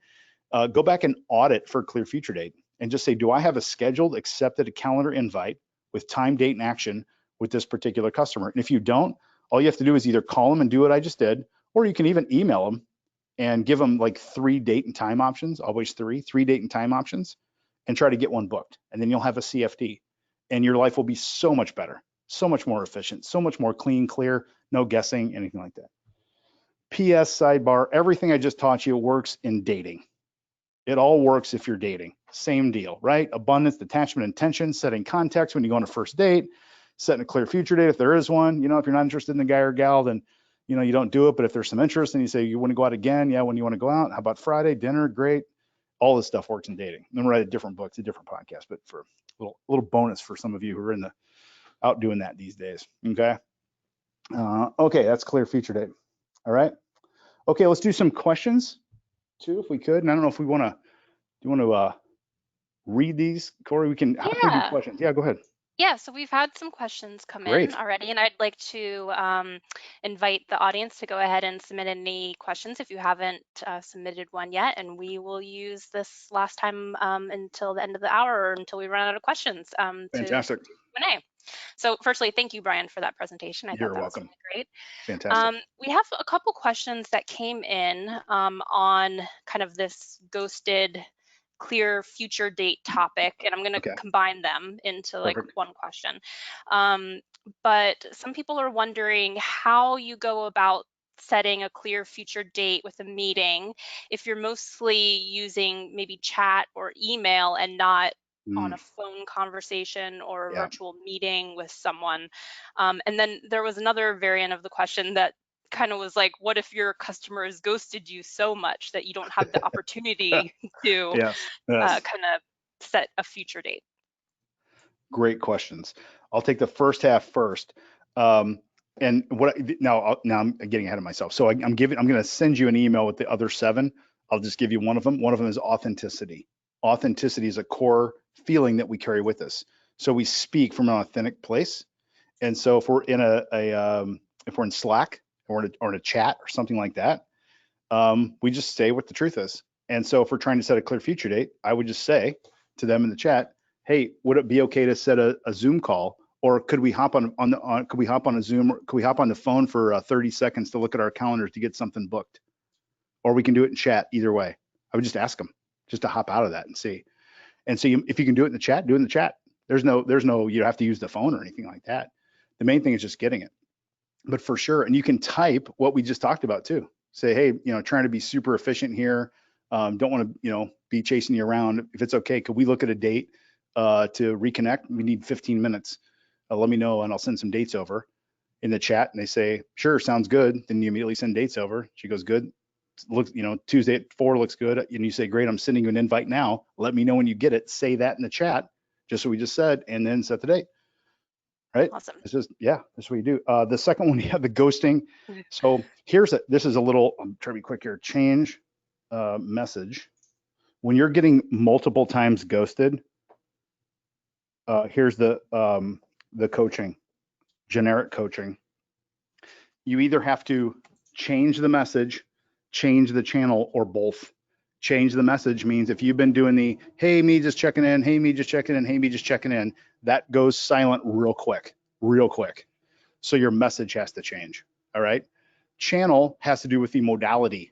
Go back and audit for clear future date and just say, do I have a scheduled, accepted calendar invite with time, date, and action with this particular customer? And if you don't, all you have to do is either call them and do what I just did, or you can even email them and give them like 3 date and time options, always 3 date and time options, and try to get one booked. And then you'll have a CFD and your life will be so much better, so much more efficient, so much more clean, clear, no guessing, anything like that. PS sidebar, everything I just taught you works in dating. It all works if you're dating. Same deal, right? Abundance, detachment, intention, setting context when you go on a first date, setting a clear future date if there is one. If you're not interested in the guy or gal, then you don't do it. But if there's some interest and you say you want to go out again, yeah, when you want to go out, how about Friday, dinner, great. All this stuff works in dating. I'm gonna write a different book, it's a different podcast, but for a little bonus for some of you who are out doing that these days. Okay. Okay, that's clear future date. All right. Okay, let's do some questions too, if we could. And I don't know if do you want to read these, Corey? How can we do questions? Yeah, go ahead. Yeah, so we've had some questions come Great. in already, and I'd like to invite the audience to go ahead and submit any questions if you haven't submitted one yet, and we will use this last time until the end of the hour or until we run out of questions Fantastic. to Q&A. So firstly, thank you, Bryan, for that presentation. I You're thought that welcome. was really great. Fantastic. We have a couple questions that came in on kind of this ghosted clear future date topic, and I'm going to combine them into like one question. But some people are wondering how you go about setting a clear future date with a meeting if you're mostly using maybe chat or email and not on a phone conversation or a virtual meeting with someone. And then there was another variant of the question that kind of was like, what if your customer has ghosted you so much that you don't have the opportunity to kind of set a future date? Great questions. I'll take the first half first. And now I'm getting ahead of myself. So I'm going to send you an email with the other 7. I'll just give you one of them. One of them is authenticity. Authenticity is a core feeling that we carry with us. So we speak from an authentic place. And so if we're in if we're in Slack or in a chat or something like that, we just say what the truth is. And so if we're trying to set a clear future date, I would just say to them in the chat, hey, would it be okay to set a Zoom call Or could we hop could we hop on a Zoom, or could we hop on the phone for 30 seconds to look at our calendars to get something booked? Or we can do it in chat. Either way, I would just ask them just to hop out of that and see. And so if you can do it in the chat, do it in the chat. There's no you have to use the phone or anything like that. The main thing is just getting it. But for sure, and you can type what we just talked about too. Say, hey, trying to be super efficient here. Don't want to, be chasing you around. If it's okay, could we look at a date to reconnect? We need 15 minutes. Let me know, and I'll send some dates over in the chat. And they say, sure, sounds good. Then you immediately send dates over. She goes, good. Looks, Tuesday at 4 looks good. And you say, great, I'm sending you an invite now. Let me know when you get it. Say that in the chat, just what we just said, and then set the date. Right? Awesome. This is, that's what you do. The second one, you have the ghosting. Mhm. So this is a little, I'm trying to be quick here. Change message. When you're getting multiple times ghosted, here's the coaching, generic coaching. You either have to change the message, change the channel, or both. Change the message means if you've been doing the, hey, me just checking in, hey, me just checking in, hey, me just checking in, that goes silent real quick, real quick. So your message has to change. All right. Channel has to do with the modality.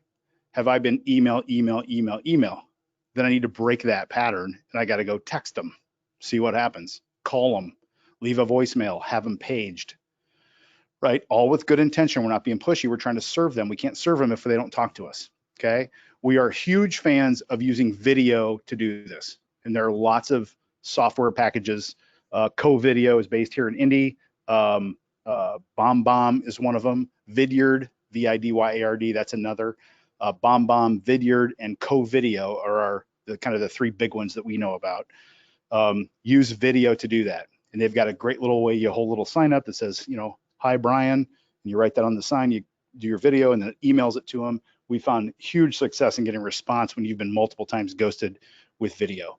Have I been email, email, email, email? Then I need to break that pattern and I got to go text them, see what happens, call them, leave a voicemail, have them paged, right? All with good intention. We're not being pushy. We're trying to serve them. We can't serve them if they don't talk to us. Okay. We are huge fans of using video to do this. And there are lots of software packages. Co-video is based here in Indy. BombBomb is one of them. Vidyard, Vidyard, that's another. BombBomb, Vidyard, and Co-video are the kind of the three big ones that we know about. Use video to do that. And they've got a great little way, a whole little sign up that says, hi, Bryan, and you write that on the sign, you do your video and then it emails it to them. We found huge success in getting response when you've been multiple times ghosted with video.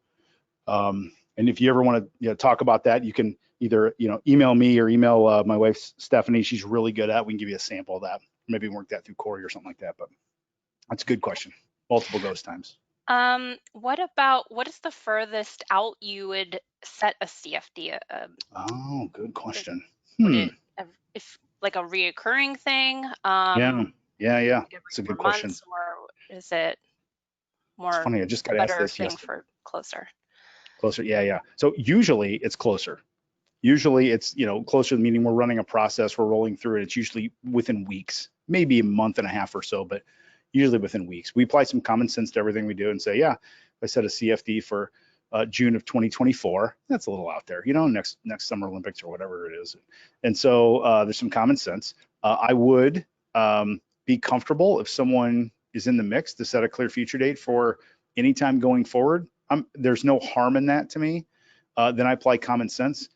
And if you ever want to talk about that, you can either email me or email my wife Stephanie. She's really good at it. We can give you a sample of that. Maybe work that through Corey or something like that. But that's a good question. Multiple ghost times. What is the furthest out you would set a CFD? Oh, good question. Would it, if like a reoccurring thing? Yeah. Every It's a good 4 question. months, or is it more It's funny. I just got asked better this thing yesterday. for closer? Closer. Yeah. So usually it's closer. Usually it's, closer, meaning we're running a process, we're rolling through it. It's usually within weeks, maybe a month and a half or so, but usually within weeks. We apply some common sense to everything we do and say, yeah, I set a CFD for June of 2024. That's a little out there, next Summer Olympics or whatever it is. And so there's some common sense. I would be comfortable if someone is in the mix to set a clear future date for any time going forward. There's no harm in that to me. Then I apply common sense.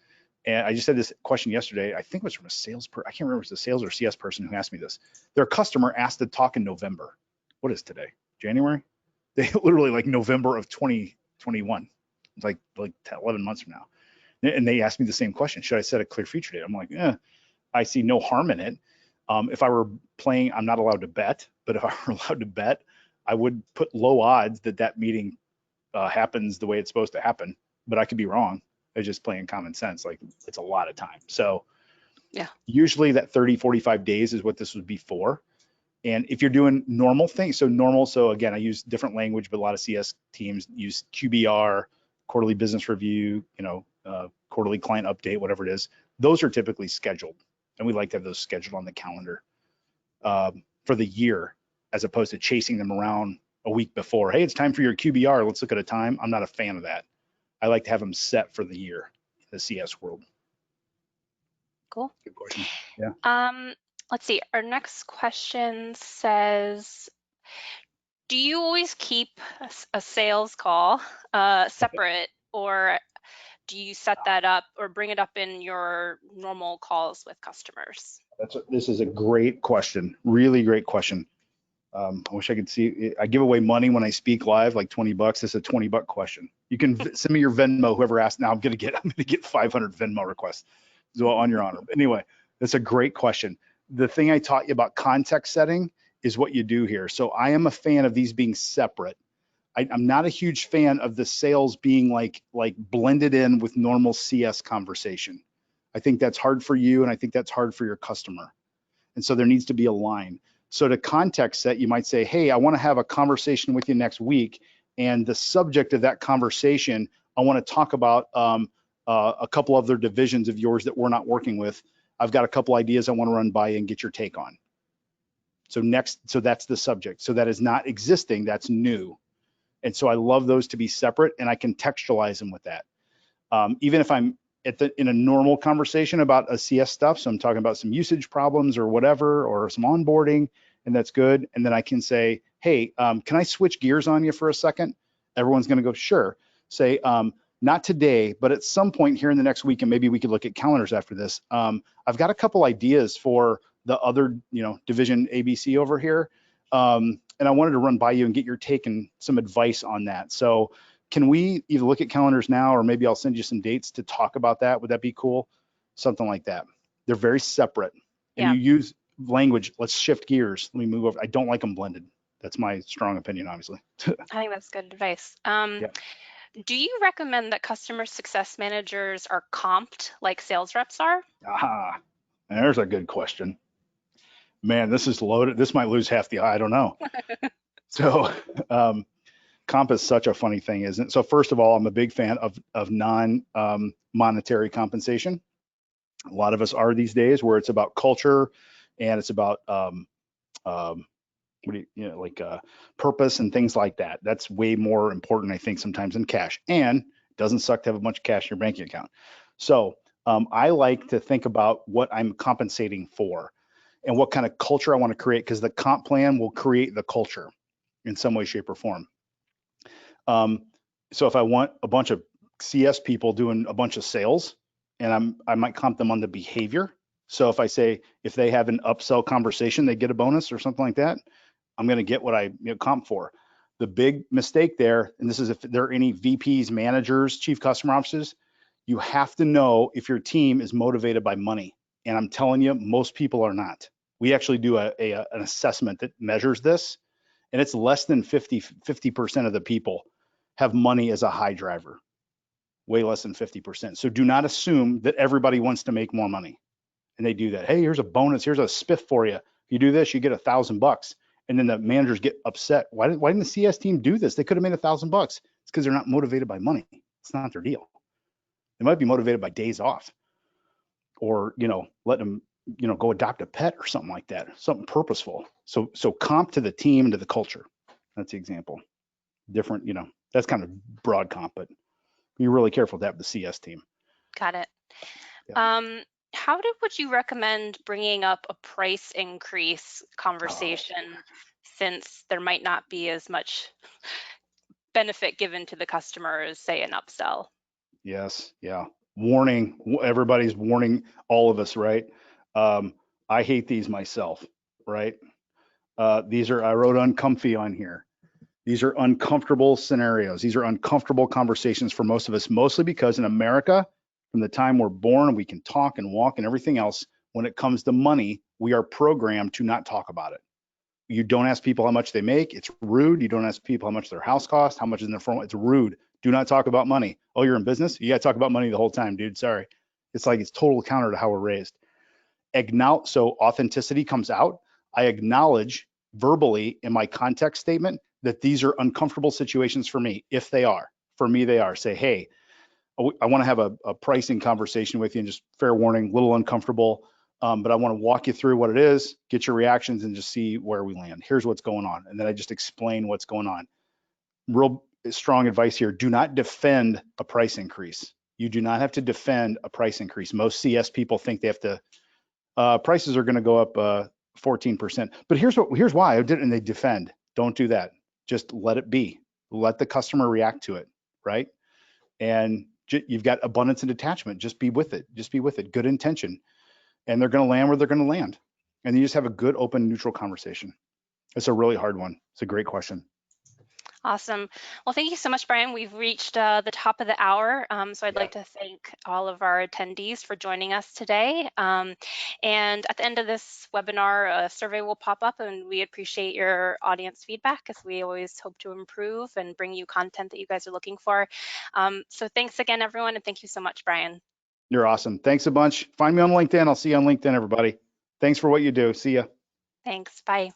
And I just had this question yesterday. I think it was from a salesperson. I can't remember if it was a sales or CS person who asked me this. Their customer asked to talk in November. What is today? January? They literally like November of 2021. It's like 11 months from now. And they asked me the same question. Should I set a clear future date? I'm like, I see no harm in it. If I were playing, I'm not allowed to bet, but if I were allowed to bet, I would put low odds that meeting happens the way it's supposed to happen, but I could be wrong. It's just playing common sense. Like it's a lot of time. So Yeah. Usually that 30, 45 days is what this would be for. And if you're doing normal things, so again, I use different language, but a lot of CS teams use QBR, quarterly business review, quarterly client update, whatever it is. Those are typically scheduled. And we like to have those scheduled on the calendar for the year, as opposed to chasing them around a week before. Hey, it's time for your QBR. Let's look at a time. I'm not a fan of that. I like to have them set for the year in the CS world. Cool. Good question. Yeah. Let's see. Our next question says, do you always keep a sales call separate, or do you set that up or bring it up in your normal calls with customers? This is a great question. Really great question. I wish I could see. I give away money when I speak live, like $20. This is a $20 question. You can send me your Venmo. Whoever asked. Now I'm gonna get 500 Venmo requests. So on your honor. But anyway, that's a great question. The thing I taught you about context setting is what you do here. So I am a fan of these being separate. I'm not a huge fan of the sales being like blended in with normal CS conversation. I think that's hard for you, and I think that's hard for your customer. And so there needs to be a line. So to context set, you might say, hey, I want to have a conversation with you next week. And the subject of that conversation, I want to talk about a couple other divisions of yours that we're not working with. I've got a couple ideas I want to run by you and get your take on. So that's the subject. So that is not existing, that's new. And so I love those to be separate, and I contextualize them with that. Even if I'm in a normal conversation about a CS stuff, so I'm talking about some usage problems or whatever, or some onboarding, and that's good. And then I can say, hey, can I switch gears on you for a second? Everyone's going to go, sure. Say, not today, but at some point here in the next week, and maybe we could look at calendars after this. I've got a couple ideas for the other, division ABC over here. And I wanted to run by you and get your take and some advice on that. So can we either look at calendars now, or maybe I'll send you some dates to talk about that? Would that be cool? Something like that. They're very separate. And Yeah, you use language, let's shift gears. Let me move over. I don't like them blended. That's my strong opinion, obviously. I think that's good advice. Yeah. Do you recommend that customer success managers are comped like sales reps are? Aha. There's a good question. Man, this is loaded. This might lose half the, I don't know. So, comp is such a funny thing, isn't it? So first of all, I'm a big fan of non-monetary compensation. A lot of us are these days, where it's about culture and it's about what do like purpose and things like that. That's way more important, I think, sometimes than cash. And it doesn't suck to have a bunch of cash in your banking account. So I like to think about what I'm compensating for and what kind of culture I want to create, because the comp plan will create the culture in some way, shape, or form. So if I want a bunch of CS people doing a bunch of sales, and I might comp them on the behavior. So if I say, if they have an upsell conversation, they get a bonus or something like that, I'm going to get what I comp for. The big mistake there, and this is if there are any VPs, managers, chief customer officers, you have to know if your team is motivated by money. And I'm telling you, most people are not. We actually do an assessment that measures this, and it's less than 50% of the people have money as a high driver, way less than 50%. So do not assume that everybody wants to make more money. And they do that. Hey, here's a bonus. Here's a spiff for you. If you do this, you get $1,000. And then the managers get upset. Why didn't the CS team do this? They could have made $1,000. It's because they're not motivated by money. It's not their deal. They might be motivated by days off, or let them go adopt a pet or something like that, something purposeful. So comp to the team and to the culture. That's the example. Different, that's kind of broad comp, but be really careful to have the CS team. Got it. Yeah. Would you recommend bringing up a price increase Oh, conversation, since there might not be as much benefit given to the customer as, say, an upsell? yes. Yeah. Warning. Everybody's warning all of us, right? Um, I hate these myself, right? I wrote uncomfy on here. These are uncomfortable scenarios. These are uncomfortable conversations for most of us, mostly because in America, from the time we're born, we can talk and walk and everything else. When it comes to money, we are programmed to not talk about it. You don't ask people how much they make. It's rude. You don't ask people how much their house costs, how much is in their phone. It's rude. Do not talk about money. Oh, you're in business? You got to talk about money the whole time, dude. Sorry. It's like it's total counter to how we're raised. So authenticity comes out. I acknowledge verbally in my context statement that these are uncomfortable situations for me. If they are, for me, they are. Say, hey, I want to have a pricing conversation with you, and just fair warning, a little uncomfortable, but I want to walk you through what it is, get your reactions, and just see where we land. Here's what's going on. And then I just explain what's going on. Real strong advice here. Do not defend a price increase. You do not have to defend a price increase. Most CS people think they have to, prices are going to go up 14%. But here's why I did it, and they defend. Don't do that. Just let it be. Let the customer react to it, right? And you've got abundance and detachment. Just be with it. Just be with it. Good intention. And they're going to land where they're going to land. And you just have a good, open, neutral conversation. It's a really hard one. It's a great question. Awesome. Well, thank you so much, Bryan. We've reached the top of the hour. So I'd Yeah. like to thank all of our attendees for joining us today. And at the end of this webinar, a survey will pop up, and we appreciate your audience feedback, as we always hope to improve and bring you content that you guys are looking for. So thanks again, everyone, and thank you so much, Bryan. You're awesome. Thanks a bunch. Find me on LinkedIn. I'll see you on LinkedIn, everybody. Thanks for what you do. See ya. Thanks. Bye.